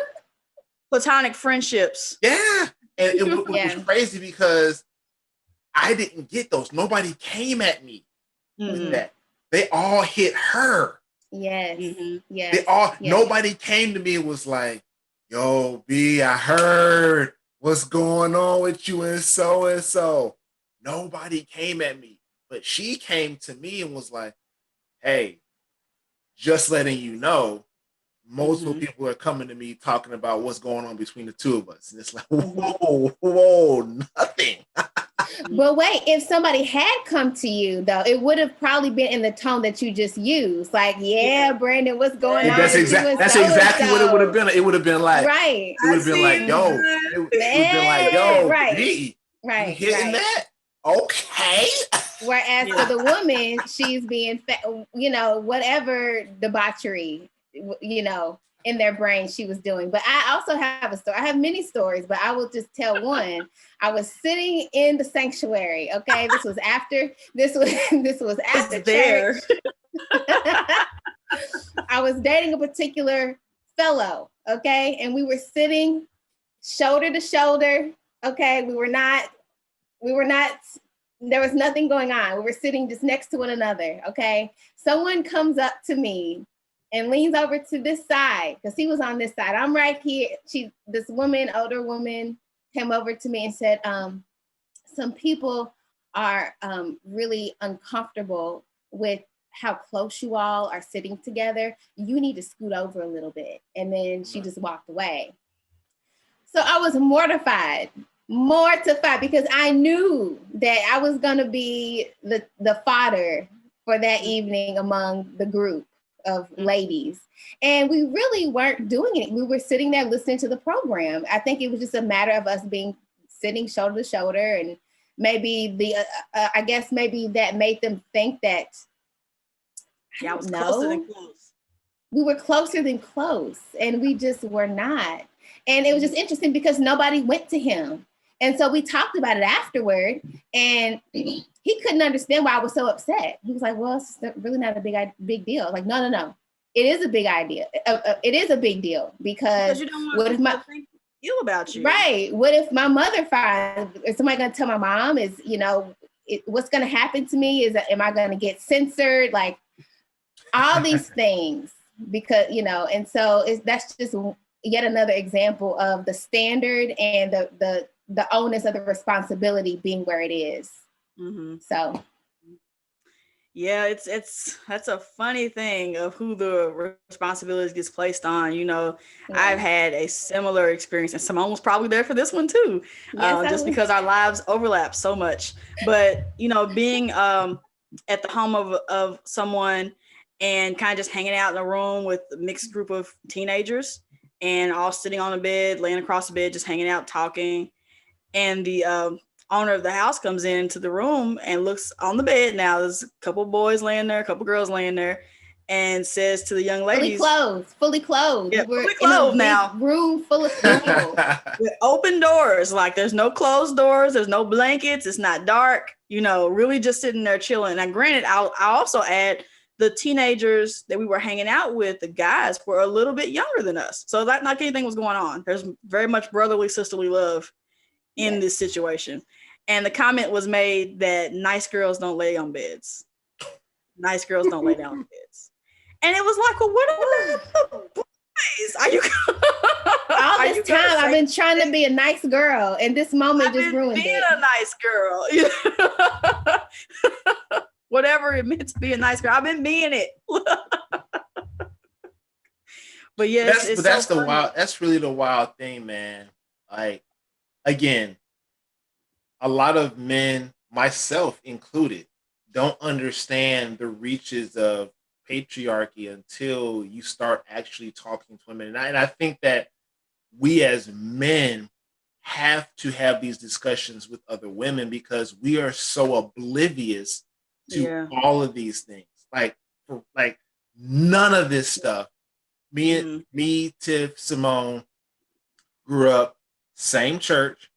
platonic friendships. Yeah. And it was crazy because I didn't get those. Nobody came at me with that. They all hit her. Yes. Nobody came to me and was like, yo, B, I heard what's going on with you and so. Nobody came at me. But she came to me and was like, hey, just letting you know, multiple people are coming to me talking about what's going on between the two of us. And it's like, whoa, nothing. But wait, if somebody had come to you, though, it would have probably been in the tone that you just used. Like, Brandon, what's going on? That's exactly what it would have been. It would have been like, right. It would have been like, yo, it would have been like, yo, right. B, Right. you hitting that? Okay. Whereas for the woman, she's being, whatever debauchery, in their brain she was doing. But I also have a story. I have many stories, but I will just tell one. I was sitting in the sanctuary. Okay, this was after there. church. I was dating a particular fellow. Okay, and we were sitting shoulder to shoulder. Okay, we were not. There was nothing going on. We were sitting just next to one another. Okay, someone comes up to me and leans over to this side because he was on this side. I'm right here. This older woman, came over to me and said, some people are really uncomfortable with how close you all are sitting together. You need to scoot over a little bit. And then she just walked away. So I was mortified because I knew that I was going to be the fodder for that evening among the group of ladies. And we really weren't doing it. We were sitting there listening to the program. I think it was just a matter of us sitting shoulder to shoulder, and maybe I guess maybe that made them think that, I was closer than close. We were closer than close, and we just were not. And it was just interesting because nobody went to him. And so we talked about it afterward, and he couldn't understand why I was so upset. He was like, well, it's really not a big deal. Like, no. It is a big idea. It is a big deal because you don't want people to think ill about you. Right. What if my mother finds, is somebody going to tell my mom? Is, what's going to happen to me? Am I going to get censored? Like all these things, because, and so that's just yet another example of the standard and the onus of the responsibility being where it is. Mm-hmm. So. Yeah, that's a funny thing of who the responsibility gets placed on. I've had a similar experience, and Simone was probably there for this one too, just because our lives overlap so much. But being at the home of someone and kind of just hanging out in a room with a mixed group of teenagers and all sitting on a bed, laying across the bed, just hanging out, talking, and the owner of the house comes into the room and looks on the bed. Now there's a couple boys laying there, a couple girls laying there, and says to the young ladies, fully clothed. Yeah, fully clothed now. Room full of people with open doors. Like there's no closed doors, there's no blankets, it's not dark. Really just sitting there chilling. Now, granted, I'll also add the teenagers that we were hanging out with, the guys were a little bit younger than us, so that not anything was going on. There's very much brotherly, sisterly love in this situation. And the comment was made that nice girls don't lay on beds. Nice girls don't lay down on beds. And it was like, well, what about the boys? Are you all this time I've been trying to be a nice girl, and this moment just ruined it. Being a nice girl. Whatever it meant to be a nice girl, I've been being it. But yeah, that's really the wild thing, man. Like, again, a lot of men, myself included, don't understand the reaches of patriarchy until you start actually talking to women. And I think that we as men have to have these discussions with other women because we are so oblivious to all of these things. Like none of this stuff. Me, Tiff, Simone grew up same church,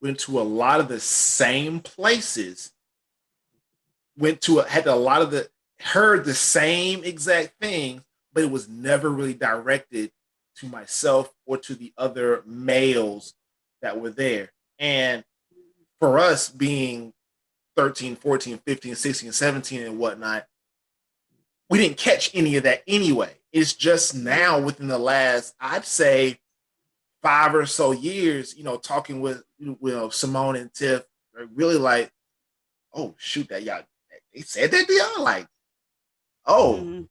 went to a lot of the same places, heard the same exact things, but it was never really directed to myself or to the other males that were there. And for us being 13, 14, 15, 16, 17 and whatnot, we didn't catch any of that anyway. It's just now within the last, I'd say, 5 or so years, talking with Simone and Tiff, are really like, oh shoot, that y'all, they said that to y'all, like, oh,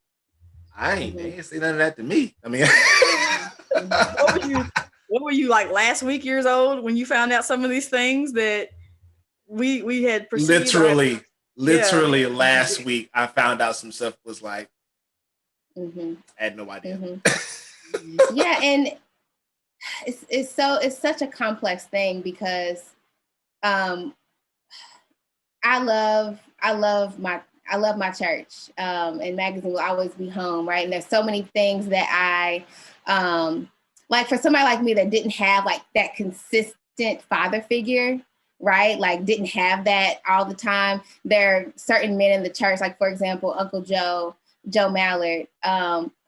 they ain't say none of that to me. I mean, what were you like last week years old when you found out some of these things that we had perceived? Literally last week I found out some stuff was like, I had no idea. Yeah, and it's such a complex thing because I love my church. And magazine will always be home, right? And there's so many things that I like for somebody like me that didn't have like that consistent father figure, right? Like didn't have that all the time. There are certain men in the church, like for example, Uncle Joe Mallard,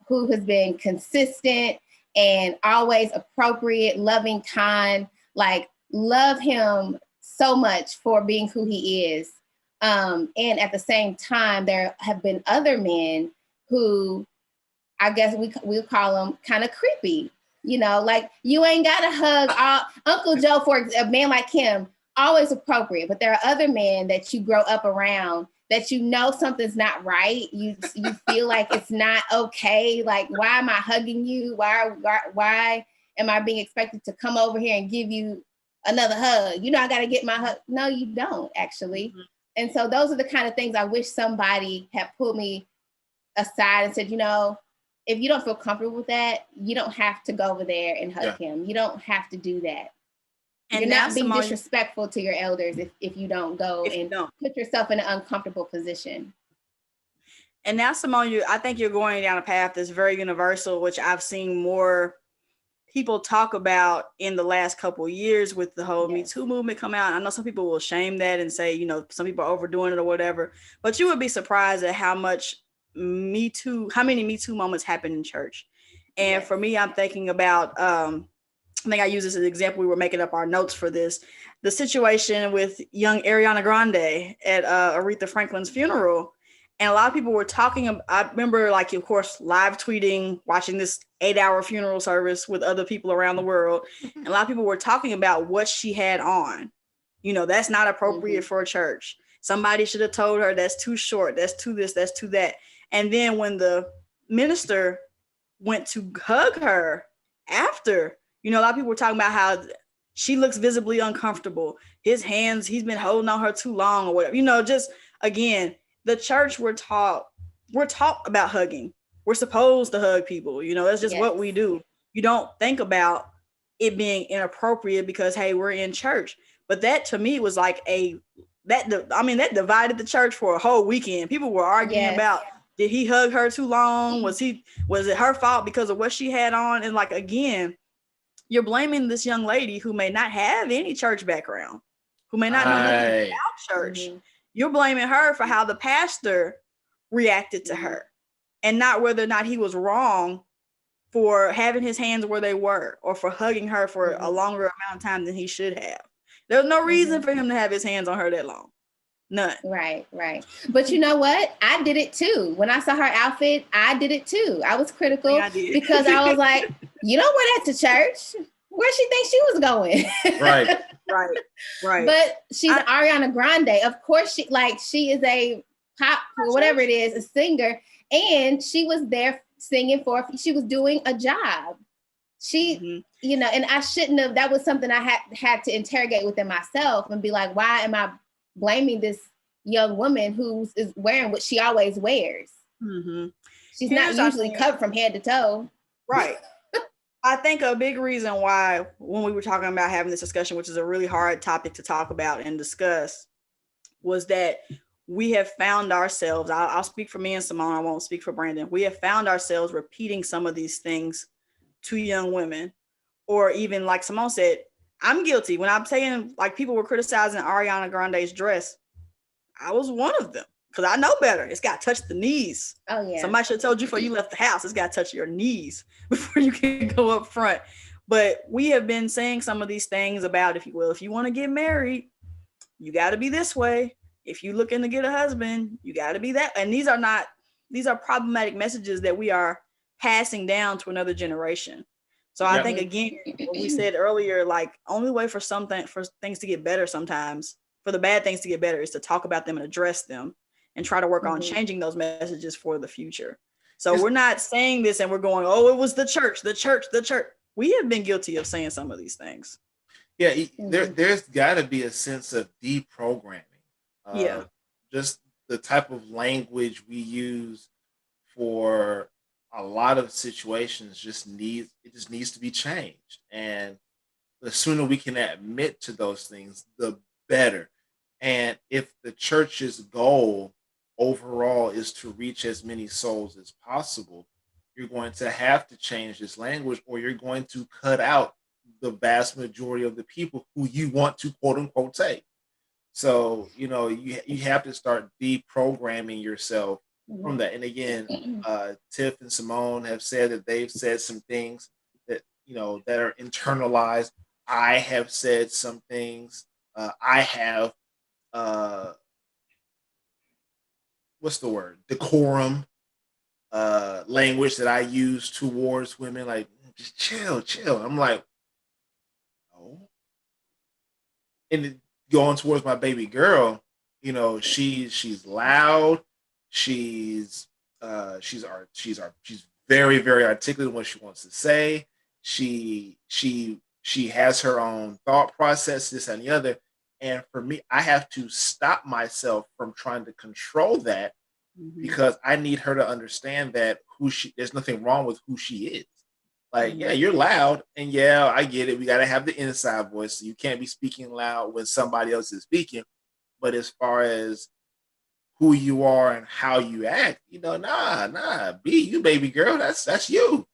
who has been consistent and always appropriate, loving, kind, like love him so much for being who he is. And at the same time, there have been other men who I guess we'll call them kind of creepy. You know, like you ain't got to hug Uncle Joe for a man like him, always appropriate. But there are other men that you grow up around that you know something's not right. You feel like it's not okay. Like, why am I hugging you? Why am I being expected to come over here and give you another hug? You know, I got to get my hug. No, you don't actually. Mm-hmm. And so those are the kind of things I wish somebody had pulled me aside and said, you know, if you don't feel comfortable with that, you don't have to go over there and hug him. You don't have to do that. And you're not being disrespectful to your elders if you don't go and put yourself in an uncomfortable position. And now, Simone, I think you're going down a path that's very universal, which I've seen more people talk about in the last couple of years with the whole Me Too movement come out. I know some people will shame that and say, you know, some people are overdoing it or whatever, but you would be surprised at how many Me Too moments happen in church. And for me, I'm thinking about, I think I use this as an example. We were making up our notes for this. The situation with young Ariana Grande at Aretha Franklin's funeral. And a lot of people were talking. I remember, like, of course, live tweeting, watching this 8-hour funeral service with other people around the world. And a lot of people were talking about what she had on. You know, that's not appropriate for a church. Somebody should have told her that's too short. That's too this, that's too that. And then when the minister went to hug her after, you know, a lot of people were talking about how she looks visibly uncomfortable. His hands, he's been holding on her too long or whatever. You know, just again, the church we're taught about hugging. We're supposed to hug people. You know, that's just what we do. You don't think about it being inappropriate because, hey, we're in church. But that to me was like that divided the church for a whole weekend. People were arguing about, did he hug her too long? Was it her fault because of what she had on? And like, again, you're blaming this young lady who may not have any church background, who may not know nothing about church. Mm-hmm. You're blaming her for how the pastor reacted to her and not whether or not he was wrong for having his hands where they were or for hugging her for a longer amount of time than he should have. There's no reason for him to have his hands on her that long. None. Right. But you know what? I did it too. When I saw her outfit, I did it too. I was critical because I was like, you don't wear that to church. Where she thinks she was going. Right. But she's Ariana Grande. Of course, she is a pop or whatever it is, a singer. And she was there singing she was doing a job. She, you know, and I shouldn't have, that was something I had to interrogate within myself and be like, why am I blaming this young woman who is wearing what she always wears? Mm-hmm. She's not usually covered from head to toe. Right. I think a big reason why, when we were talking about having this discussion, which is a really hard topic to talk about and discuss, was that we have found ourselves, I'll speak for me and Simone, I won't speak for Brandon. We have found ourselves repeating some of these things to young women, or even like Simone said, I'm guilty. When I'm saying, like, people were criticizing Ariana Grande's dress, I was one of them. Because I know better. It's got to touch the knees. Oh, yeah. Somebody should have told you before you left the house, it's got to touch your knees before you can go up front. But we have been saying some of these things about, if you want to get married, you got to be this way. If you're looking to get a husband, you got to be that. And these are problematic messages that we are passing down to another generation. So I think, again, what we said earlier, like, only way for things to get better sometimes, for the bad things to get better, is to talk about them and address them and try to work on changing those messages for the future. So we're not saying this and we're going, oh, it was the church. We have been guilty of saying some of these things. Yeah, there's got to be a sense of deprogramming. Just the type of language we use for a lot of situations just needs to be changed. And the sooner we can admit to those things, the better. And if the church's goal overall is to reach as many souls as possible, you're going to have to change this language, or you're going to cut out the vast majority of the people who you want to quote unquote save. So, you have to start deprogramming yourself from that. And again, Tiff and Simone have said that they've said some things that, that are internalized. I have said some things. I have, what's the word? Decorum, language that I use towards women, like, just chill, chill. I'm like, oh. And going towards my baby girl, she's loud, she's she's very, very articulate in what she wants to say. She has her own thought process, this and the other. And for me, I have to stop myself from trying to control that, because I need her to understand that there's nothing wrong with who she is. Like, yeah, you're loud, and yeah, I get it. We got to have the inside voice. So you can't be speaking loud when somebody else is speaking. But as far as who you are and how you act, be you, baby girl. That's you.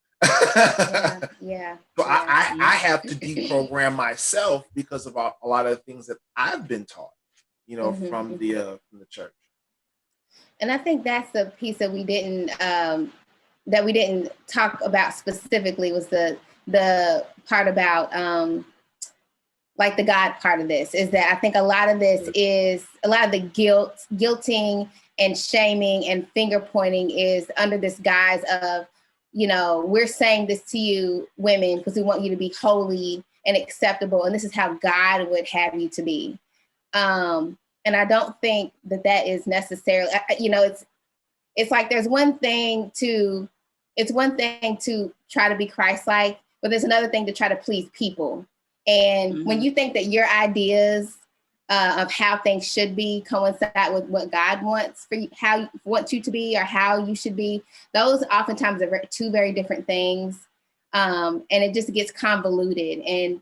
Yeah. So I have to deprogram myself because of a lot of things that I've been taught, from the church. And I think that's the piece that we didn't talk about specifically, was the part about like the God part of this, is that I think a lot of this is a lot of the guilting and shaming and finger pointing is under this guise of, we're saying this to you women because we want you to be holy and acceptable, and this is how God would have you to be. And I don't think that is necessarily, it's like it's one thing to try to be Christ-like, but there's another thing to try to please people. And when you think that your ideas of how things should be coincide with what God wants for you, how he wants you to be, or how you should be, those oftentimes are two very different things. And it just gets convoluted. And,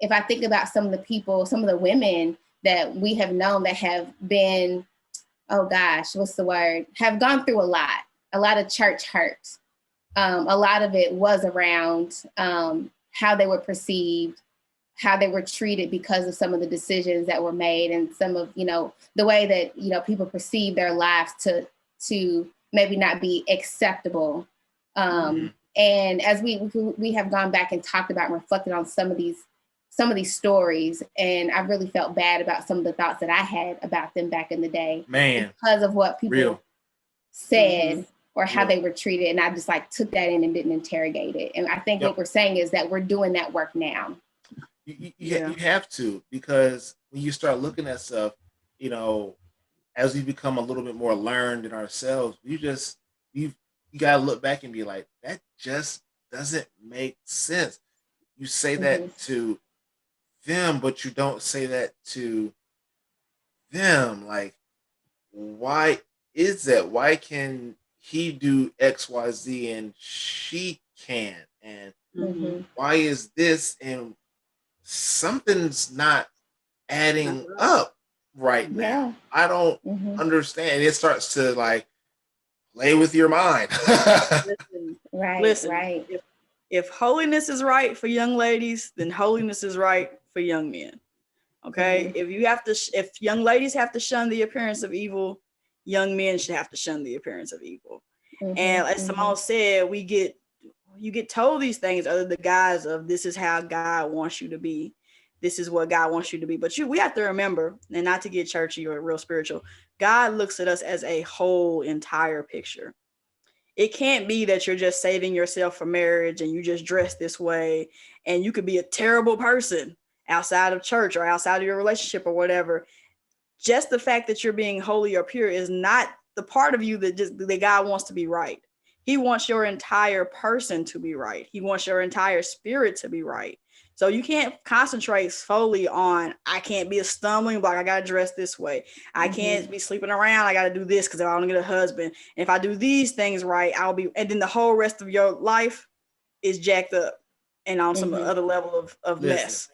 if I think about some of the women that we have known that have been, oh gosh, what's the word? Have gone through a lot of church hurt. A lot of it was around how they were perceived, how they were treated because of some of the decisions that were made, and some of, the way that, people perceive their lives to maybe not be acceptable. And as we have gone back and talked about and reflected on some of these stories, and I really felt bad about some of the thoughts that I had about them back in the day, because of what people said or how they were treated. And I just took that in and didn't interrogate it. And I think what we're saying is that we're doing that work now. You have to, because when you start looking at stuff, as we become a little bit more learned in ourselves, you got to look back and be like, that just doesn't make sense. You say that to them, but you don't say that to them. Like, why is that? Why can he do X, Y, Z and she can't? And why is this? And something's not adding up right now. I don't understand. It starts to play with your mind. Right. If holiness is right for young ladies, then holiness is right for young men. Okay. If young ladies have to shun the appearance of evil, young men should have to shun the appearance of evil. And as Simone said, you get told these things under the guise of, this is how God wants you to be. This is what God wants you to be. But we have to remember, and not to get churchy or real spiritual, God looks at us as a whole entire picture. It can't be that you're just saving yourself for marriage and you just dress this way, and you could be a terrible person outside of church or outside of your relationship or whatever. Just the fact that you're being holy or pure is not the part of you that God wants to be right. He wants your entire person to be right. He wants your entire spirit to be right. So you can't concentrate solely on, I can't be a stumbling block. I got to dress this way. I can't be sleeping around. I got to do this because I want to get a husband. And if I do these things right, and then the whole rest of your life is jacked up and on some other level of mess.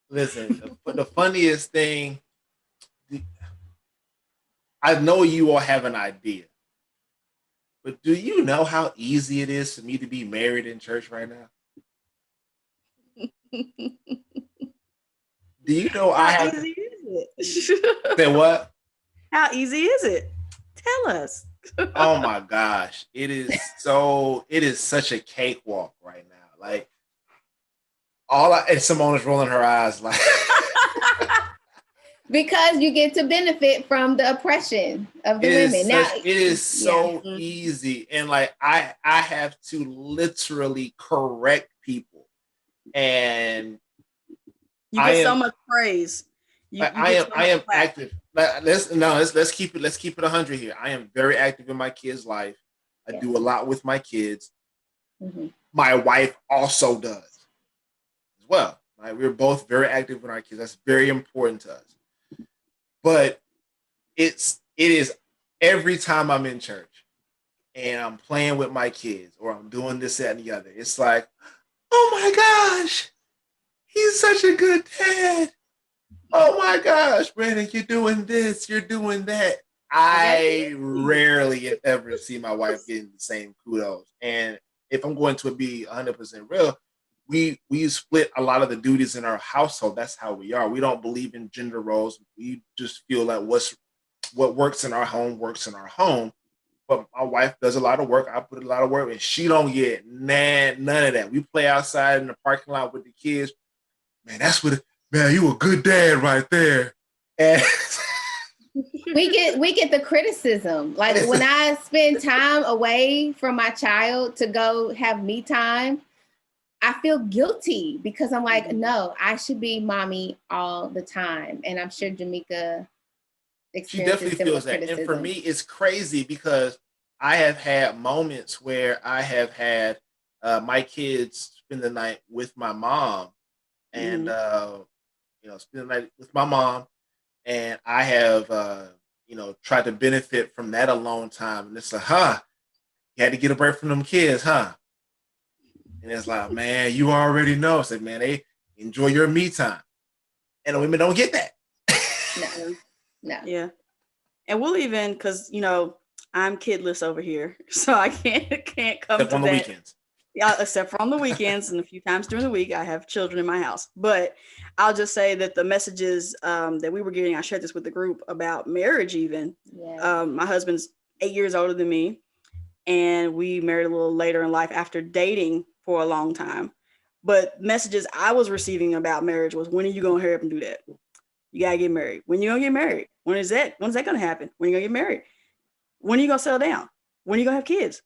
Listen, but the funniest thing I know you all have an idea, but do you know how easy it is for me to be married in church right now? Do you know I How have to easy is it? say what? How easy is it? Tell us. Oh my gosh. It is such a cakewalk right now. Like and Simone is rolling her eyes like Because you get to benefit from the oppression of the women. it is so easy. And like I have to literally correct people. And you get so much praise. I am active. Let's keep it 100 here. I am very active in my kids' life. I do a lot with my kids. Mm-hmm. My wife also does as well. Right? We're both very active with our kids. That's very important to us. But it is every time I'm in church and I'm playing with my kids or I'm doing this, that, and the other. It's like, oh my gosh, he's such a good dad. Oh my gosh, Brandon, you're doing this, you're doing that. I rarely ever see my wife getting the same kudos. And if I'm going to be 100% real, we split a lot of the duties in our household. That's how we are. We don't believe in gender roles. We just feel like what works in our home works in our home. But my wife does a lot of work. I put a lot of work, and she don't get none of that. We play outside in the parking lot with the kids. Man, man, you a good dad right there. And we get the criticism. Like when I spend time away from my child to go have me time, I feel guilty because I'm like, no, I should be mommy all the time. And I'm sure Jamaica she definitely feels that. And for me, it's crazy because I have had moments where I have had my kids spend the night with my mom and spend the night with my mom, and I have tried to benefit from that alone time. And it's like, you had to get a break from them kids, huh? And it's like, man, you already know. It's like, man, they enjoy your me time, and the women don't get that. No. Yeah, and we'll even because I'm kidless over here, so I can't come except to on that. The weekends. Yeah, except for on the weekends and a few times during the week, I have children in my house. But I'll just say that the messages that we were getting, I shared this with the group about marriage even. Yeah. My husband's 8 years older than me, and we married a little later in life after dating for a long time. But messages I was receiving about marriage was, when are you going to hurry up and do that? You got to get married. When you going to get married? When is that going to happen? When are you going to get married? When are you going to settle down? When are you going to have kids?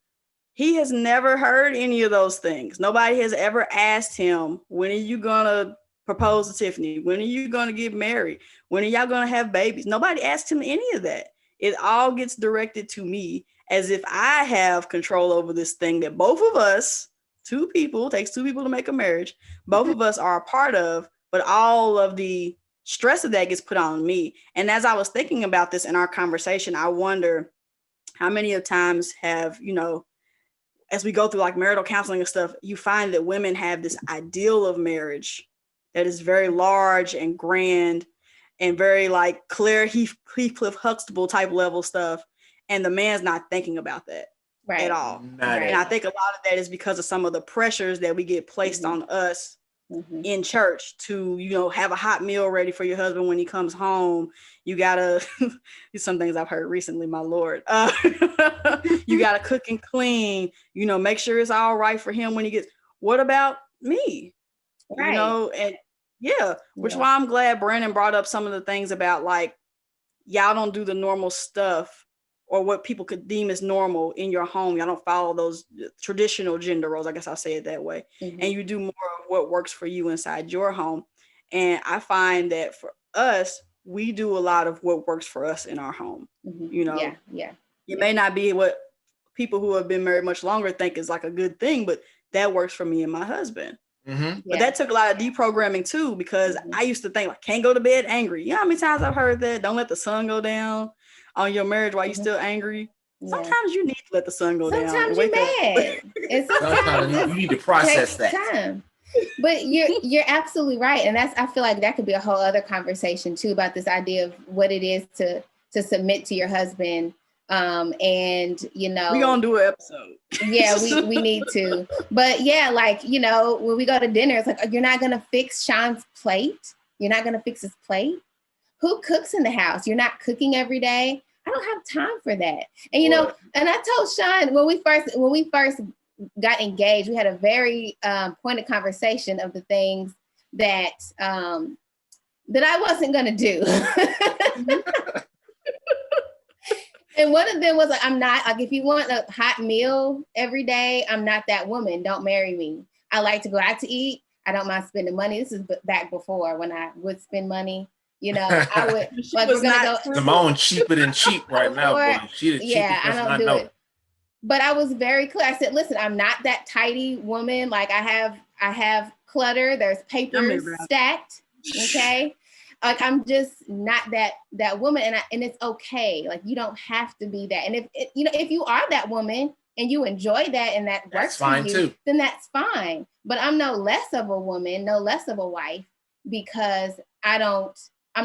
He has never heard any of those things. Nobody has ever asked him, when are you going to propose to Tiffany? When are you going to get married? When are y'all going to have babies? Nobody asked him any of that. It all gets directed to me as if I have control over this thing that both of us, takes two people to make a marriage, both of us are a part of, but all of the stress of that gets put on me. And as I was thinking about this in our conversation, I wonder how many of times have, as we go through like marital counseling and stuff, you find that women have this ideal of marriage that is very large and grand and very like Claire Heathcliff Huxtable type level stuff. And the man's not thinking about that at all. And I think a lot of that is because of some of the pressures that we get placed on us in church to, have a hot meal ready for your husband when he comes home. You gotta, some things I've heard recently, my Lord, you gotta cook and clean, make sure it's all right for him when he gets, what about me? Right. And which is why I'm glad Brandon brought up some of the things about like, y'all don't do the normal stuff or what people could deem as normal in your home. Y'all don't follow those traditional gender roles. I guess I'll say it that way. And you do more of what works for you inside your home. And I find that for us, we do a lot of what works for us in our home. It may not be what people who have been married much longer think is like a good thing, but that works for me and my husband. But that took a lot of deprogramming too, because I used to think like, can't go to bed angry. You know how many times I've heard that? Don't let the sun go down on your marriage while you're still angry. Sometimes you need to let the sun go down. Sometimes you're mad. And sometimes you need to process that. Time. But you're absolutely right. And I feel like that could be a whole other conversation too, about this idea of what it is to to submit to your husband. And you know, we gonna do an episode. Yeah, we need to. But yeah, like, you know, when we go to dinner, it's like, you're not gonna fix Sean's plate. You're not gonna fix his plate. Who cooks in the house? You're not cooking every day. I don't have time for that. And you know, and I told Sean when we first got engaged, we had a very pointed conversation of the things that that I wasn't gonna do. And one of them was like, I'm not, like, if you want a hot meal every day, I'm not that woman. Don't marry me. I like to go out to eat. I don't mind spending money. This is back before when I would spend money. You know, I would, like, we're going to go. Simone cheaper than cheap right now, boy. She the cheapest person I know. It. But I was very clear. I said, listen, I'm not that tidy woman. Like, I have clutter. There's papers stacked. Okay. Like, I'm just not that woman, and it's okay. Like, you don't have to be that. And if you are that woman and you enjoy that and that works for you, too. Then that's fine. But I'm no less of a woman, no less of a wife, because I'm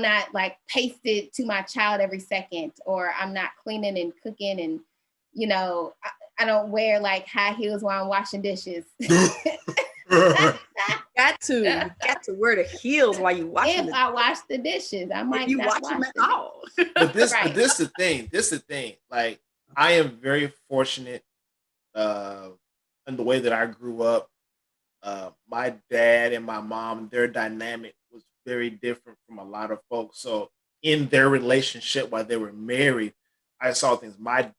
not like pasted to my child every second, or I'm not cleaning and cooking, and you know, I don't wear like high heels while I'm washing dishes. Got to wear the heels while you wash. If I wash the dishes, I might you not wash them at all. But this the thing. This the thing. Like, I am very fortunate in the way that I grew up. My dad and my mom, their dynamic was very different from a lot of folks. So in their relationship while they were married, I saw things. My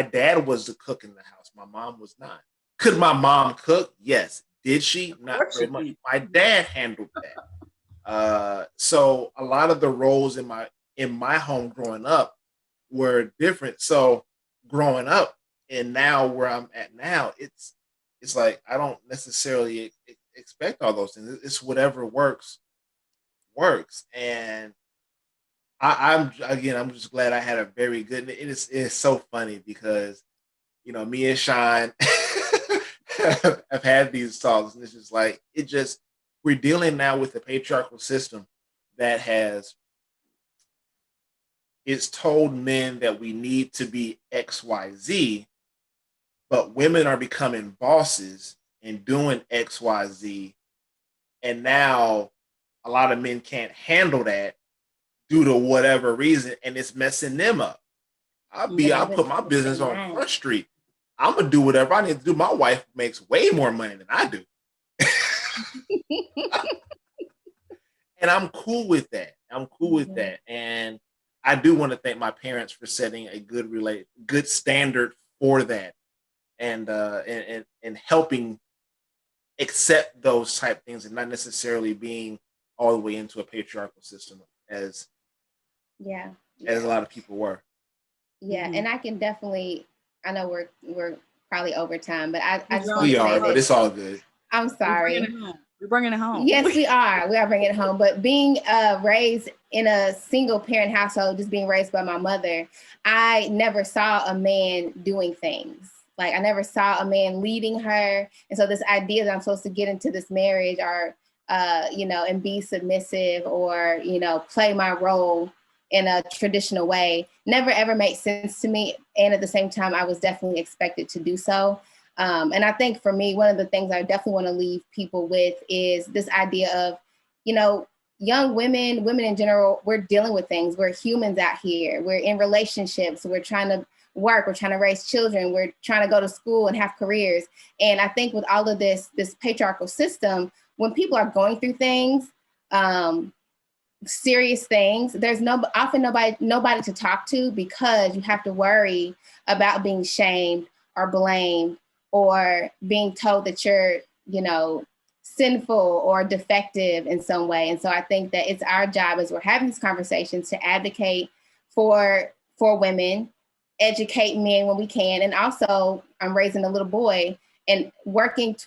dad was the cook in the house. My mom was not. Could my mom cook? Yes. Did she? Not very much. My dad handled that. So a lot of the roles in my home growing up were different. So growing up and now where I'm at now, it's like I don't necessarily expect all those things. It's whatever works. And I'm just glad I had a very good. It's so funny because, you know, me and Sean have had these talks, and it's just like we're dealing now with a patriarchal system that it's told men that we need to be XYZ, but women are becoming bosses and doing XYZ, and now a lot of men can't handle that due to whatever reason, and it's messing them up. I'll put my business on Front Street. I'm gonna do whatever I need to do. My wife makes way more money than I do. And I'm cool with that. And I do want to thank my parents for setting a good standard for that, and helping accept those type things, and not necessarily being all the way into a patriarchal system as a lot of people were. Yeah, and I can definitely. I know we're probably over time, but I just we are, but it's all good. I'm sorry. We're bringing it home. Yes, we are. We are bringing it home. But being raised in a single parent household, just being raised by my mother, I never saw a man doing things. Like, I never saw a man leading her. And so this idea that I'm supposed to get into this marriage or, and be submissive or, play my role in a traditional way never ever made sense to me. And at the same time, I was definitely expected to do so. And I think for me, one of the things I definitely want to leave people with is this idea of, young women in general, we're dealing with things. We're humans out here. We're in relationships. We're trying to work. We're trying to raise children. We're trying to go to school and have careers. And I think with all of this patriarchal system, when people are going through things, serious things, there's often nobody to talk to, because you have to worry about being shamed or blamed or being told that you're, sinful or defective in some way. And so I think that it's our job, as we're having these conversations, to advocate for women, educate men when we can. And also, I'm raising a little boy and working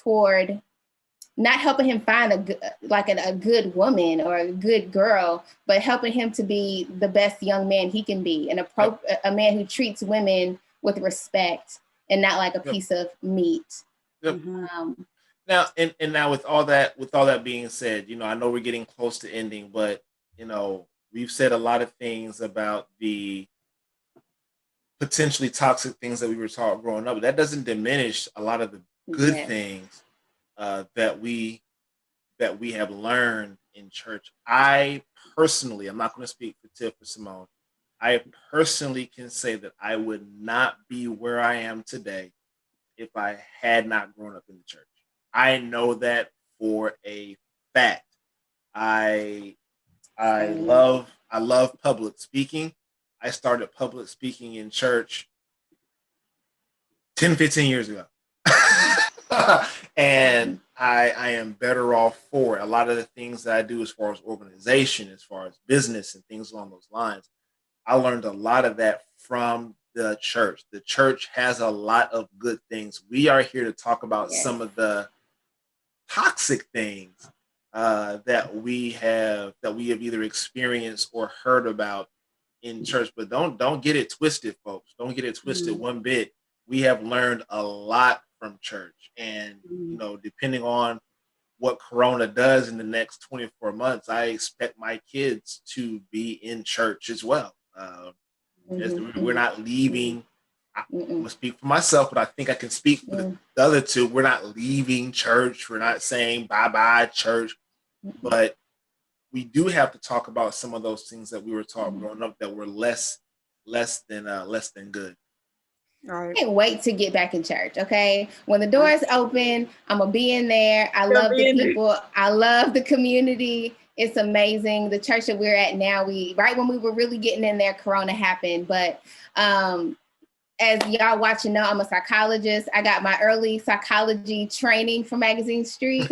toward not helping him find a good woman or a good girl, but helping him to be the best young man he can be, and a man who treats women with respect and not like a piece of meat. Yep. Now, and now with all that being said, I know we're getting close to ending, but we've said a lot of things about the potentially toxic things that we were taught growing up. But that doesn't diminish a lot of the good things that we have learned in church. I personally, I'm not going to speak for Tiff or Simone. I personally can say that I would not be where I am today if I had not grown up in the church. I know that for a fact. I I love public speaking. I started public speaking in church 10, 15 years ago. And I am better off for it. A lot of the things that I do as far as organization, as far as business and things along those lines, I learned a lot of that from the church. The church has a lot of good things. We are here to talk about some of the toxic things that we have either experienced or heard about in church. But don't get it twisted, folks. Don't get it twisted one bit. We have learned a lot from church, and depending on what Corona does in the next 24 months, I expect my kids to be in church as well. We're not leaving. I'm gonna speak for myself, but I think I can speak for the other two. We're not leaving church. We're not saying bye bye church, but we do have to talk about some of those things that we were taught growing up that were less than good. I can't wait to get back in church. Okay, when the doors open, I'm gonna be in there. I love the people. I love the community. It's amazing. The church that we're at now, right when we were really getting in there, Corona happened. But as y'all watching know, I'm a psychologist. I got my early psychology training from Magazine Street,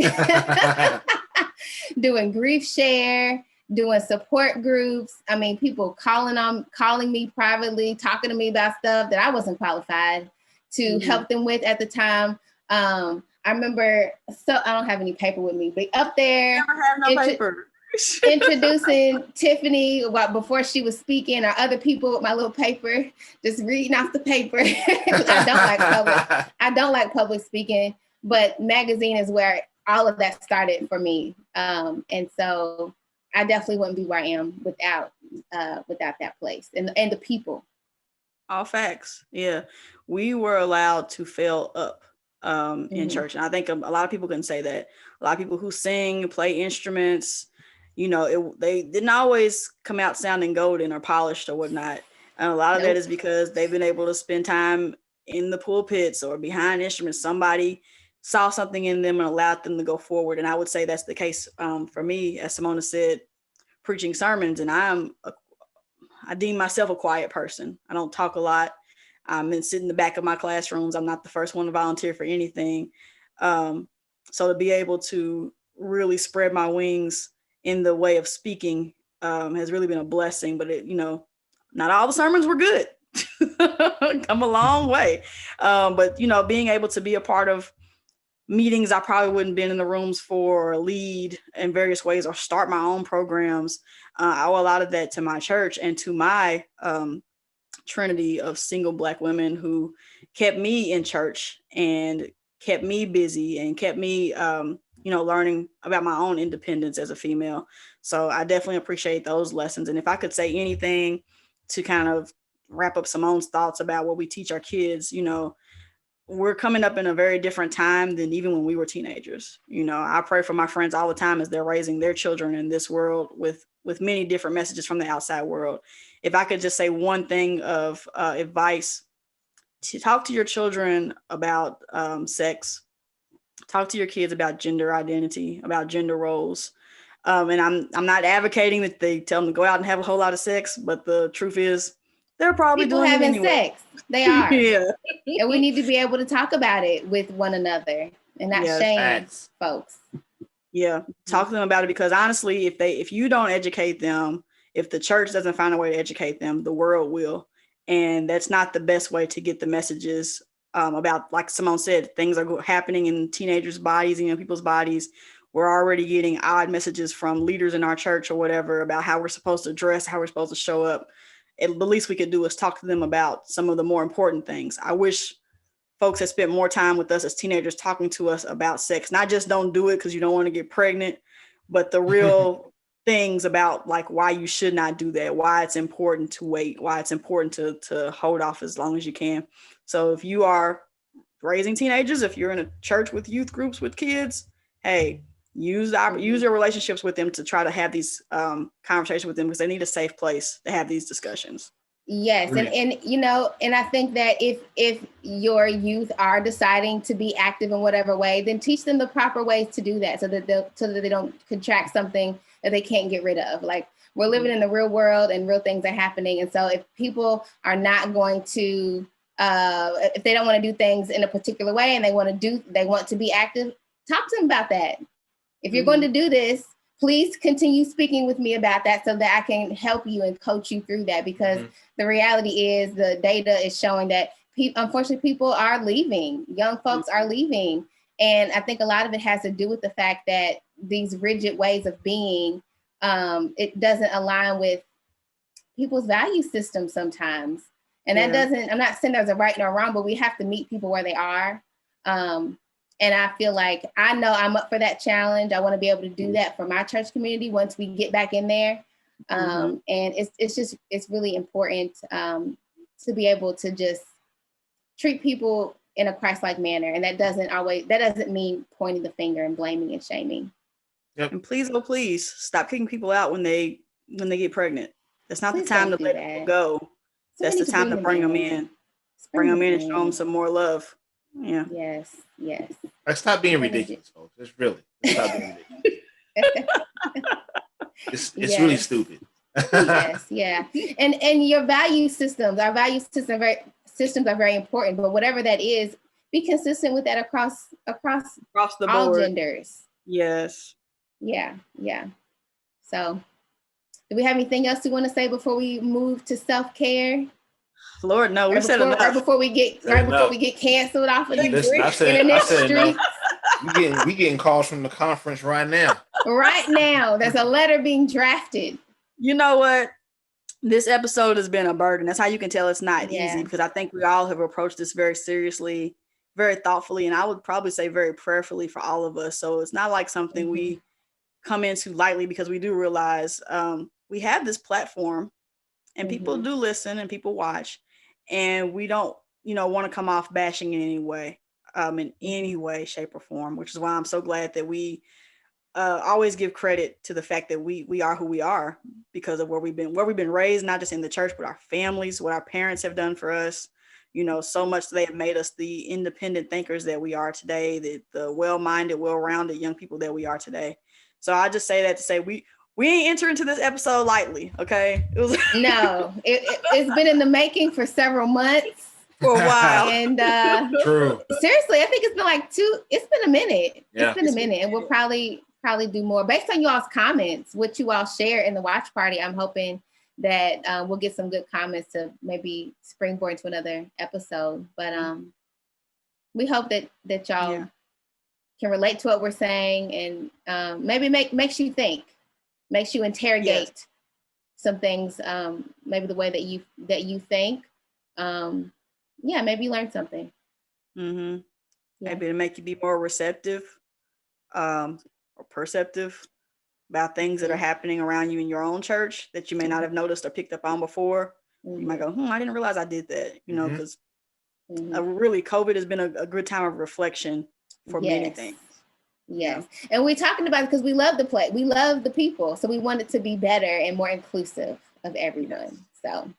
doing grief share, doing support groups. I mean, people calling me privately, talking to me about stuff that I wasn't qualified to help them with at the time. I remember, so I don't have any paper with me, but up there, never have no paper. Introducing Tiffany before she was speaking, or other people with my little paper, just reading off the paper. I don't like public speaking, but magazine is where all of that started for me. And so I definitely wouldn't be where I am without that place and the people. All facts. Yeah. We were allowed to fail up in church. And I think a lot of people can say that. A lot of people who sing, play instruments, they didn't always come out sounding golden or polished or whatnot. And a lot of that is because they've been able to spend time in the pulpits or behind instruments. Somebody saw something in them and allowed them to go forward. And I would say that's the case for me, as Simona said, preaching sermons. And I deem myself a quiet person. I don't talk a lot. I'm sit in the back of my classrooms. I'm not the first one to volunteer for anything. So to be able to really spread my wings in the way of speaking has really been a blessing. But not all the sermons were good. Come a long way. But being able to be a part of meetings I probably wouldn't been in the rooms for, or lead in various ways, or start my own programs. I owe a lot of that to my church and to my trinity of single Black women who kept me in church and kept me busy and kept me learning about my own independence as a female. So I definitely appreciate those lessons. And if I could say anything to kind of wrap up Simone's thoughts about what we teach our kids, we're coming up in a very different time than even when we were teenagers. I pray for my friends all the time as they're raising their children in this world with many different messages from the outside world. If I could just say one thing of advice, to talk to your children about sex, talk to your kids about gender identity, about gender roles. And I'm not advocating that they tell them to go out and have a whole lot of sex, but the truth is they're probably people doing having it anyway. sex. They are. Yeah. And we need to be able to talk about it with one another and not shame folks. Yeah. Talk to them about it, because honestly, if you don't educate them, if the church doesn't find a way to educate them, the world will. And that's not the best way to get the messages about, like Simone said, things are happening in teenagers' bodies, people's bodies. We're already getting odd messages from leaders in our church or whatever about how we're supposed to dress, how we're supposed to show up. The least we could do is talk to them about some of the more important things. I wish folks had spent more time with us as teenagers talking to us about sex. Not just don't do it because you don't want to get pregnant, but the real things about like why you should not do that, why it's important to wait, why it's important to hold off as long as you can. So if you are raising teenagers, if you're in a church with youth groups with kids, hey, use your relationships with them to try to have these conversations with them, because they need a safe place to have these discussions. Yes, and you know, and I think that if your youth are deciding to be active in whatever way, then teach them the proper ways to do that, so that they don't contract something that they can't get rid of. Like, we're living in the real world and real things are happening, and so if people are not going to, if they don't want to do things in a particular way and they want to be active, talk to them about that. If you're going to do this, please continue speaking with me about that so that I can help you and coach you through that, because the reality is the data is showing that unfortunately people are leaving. Young folks are leaving. And I think a lot of it has to do with the fact that these rigid ways of being, it doesn't align with people's value system sometimes. And that doesn't, I'm not saying there's a right nor wrong, but we have to meet people where they are. And I feel like I know I'm up for that challenge. I want to be able to do that for my church community once we get back in there. And it's really important to be able to just treat people in a Christ-like manner. And that doesn't mean pointing the finger and blaming and shaming. Yep. And please, oh please, stop kicking people out when they get pregnant. That's not the time to let people go. That's the time to bring them in. Bring them in and show them some more love. Yeah. Yes. Like, stop being ridiculous, folks. Stop being ridiculous. It's really stupid. Yes, yeah. And your value systems, our value systems are very important, but whatever that is, be consistent with that across the all board. genders. Yes. Yeah. So, do we have anything else you want to say before we move to self-care? Lord, no, we said enough. Right before we get canceled off of the internet street. We getting calls from the conference right now. Right now, there's a letter being drafted. You know what? This episode has been a burden. That's how you can tell it's not easy, because I think we all have approached this very seriously, very thoughtfully, and I would probably say very prayerfully for all of us. So it's not like something we come into lightly, because we do realize we have this platform and people do listen and people watch, and we don't, want to come off bashing in any way, shape or form, which is why I'm so glad that we always give credit to the fact that we are who we are because of where we've been raised, not just in the church, but our families, what our parents have done for us. So much they have made us the independent thinkers that we are today, the well-minded, well-rounded young people that we are today. So I just say that to say we ain't entering into this episode lightly, okay? No, it's been in the making for several months. For a while. And true. Seriously, I think it's been it's been a minute. Yeah. It's been a minute, and we'll probably do more based on y'all's comments, what you all share in the watch party. I'm hoping that we'll get some good comments to maybe springboard into another episode. But we hope that y'all can relate to what we're saying, and maybe makes you think, makes you interrogate some things, maybe the way that you think. Maybe you learn something. Maybe to make you be more receptive or perceptive about things that are happening around you in your own church that you may not have noticed or picked up on before. You might go, I didn't realize I did that, because really COVID has been a good time of reflection for many things. Yes. And we're talking about it because we love the play. We love the people. So we want it to be better and more inclusive of everyone. So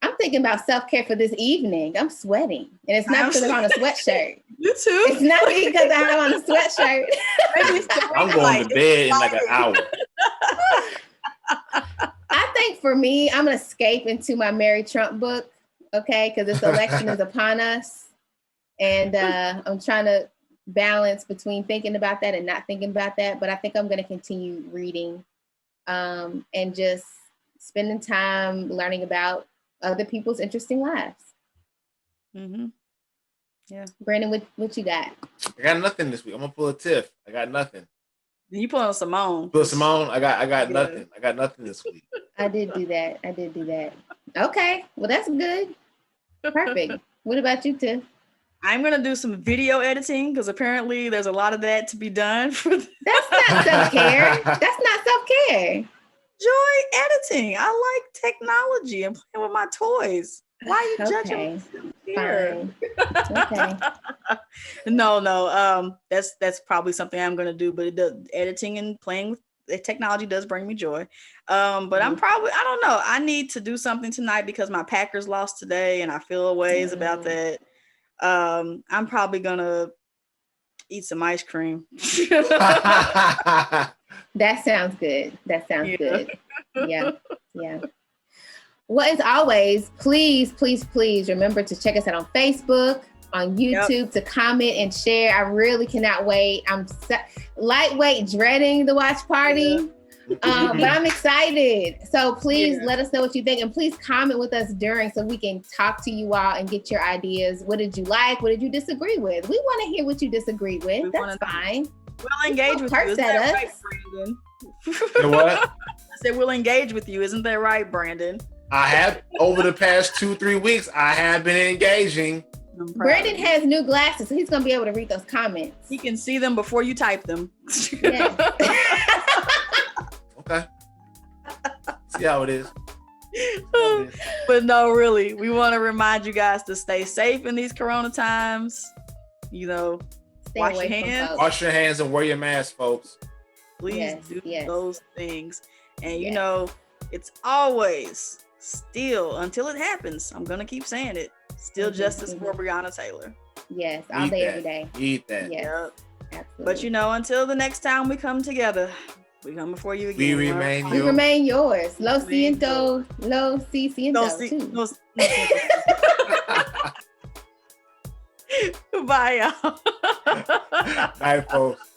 I'm thinking about self-care for this evening. I'm sweating. And it's not because I have on a sweatshirt. You too. It's not because I have on a sweatshirt. I'm going to bed in like an hour. I think for me, I'm going to escape into my Mary Trump book, okay? Because this election is upon us. And I'm trying to balance between thinking about that and not thinking about that. But I think I'm going to continue reading and just spending time learning about other people's interesting lives. Yeah. Brandon, what you got? I got nothing this week. I'm going to pull a Tiff. I got nothing. You pull on Simone. Pull Simone. I got nothing. I got nothing this week. I did do that. Okay. Well, that's good. Perfect. What about you, Tiff? I'm gonna do some video editing because apparently there's a lot of that to be done for That's not self-care. That's not self-care. Joy editing. I like technology and playing with my toys. Why are you judging me here? Okay. No. That's probably something I'm gonna do, but editing and playing with the technology does bring me joy. But I don't know. I need to do something tonight because my Packers lost today and I feel a ways about that. I'm probably gonna eat some ice cream. That sounds good. Good. Yeah. Well, as always, please remember to check us out on Facebook, on YouTube, to comment and share. I really cannot wait. I'm lightweight dreading the watch party. But I'm excited. So please let us know what you think, and please comment with us during so we can talk to you all and get your ideas. What did you like? What did you disagree with? We want to hear what you disagreed with. That's fine. We'll engage with you. Isn't that right, Brandon? What? I said we'll engage with you. Isn't that right, Brandon? I have, over the past 2-3 weeks, I have been engaging. Brandon has new glasses, so he's going to be able to read those comments. He can see them before you type them. Okay. See how it is. But no, really, we want to remind you guys to stay safe in these Corona times. Wash your hands. Wash your hands and wear your mask, folks. Please do those things. And it's always still, until it happens, I'm going to keep saying it, still justice for Breonna Taylor. Yes, all day, every day. Eat that. Yes, absolutely. But until the next time we come together, we come before you again. We remain yours. Lo siento too. Bye, y'all. Bye, folks.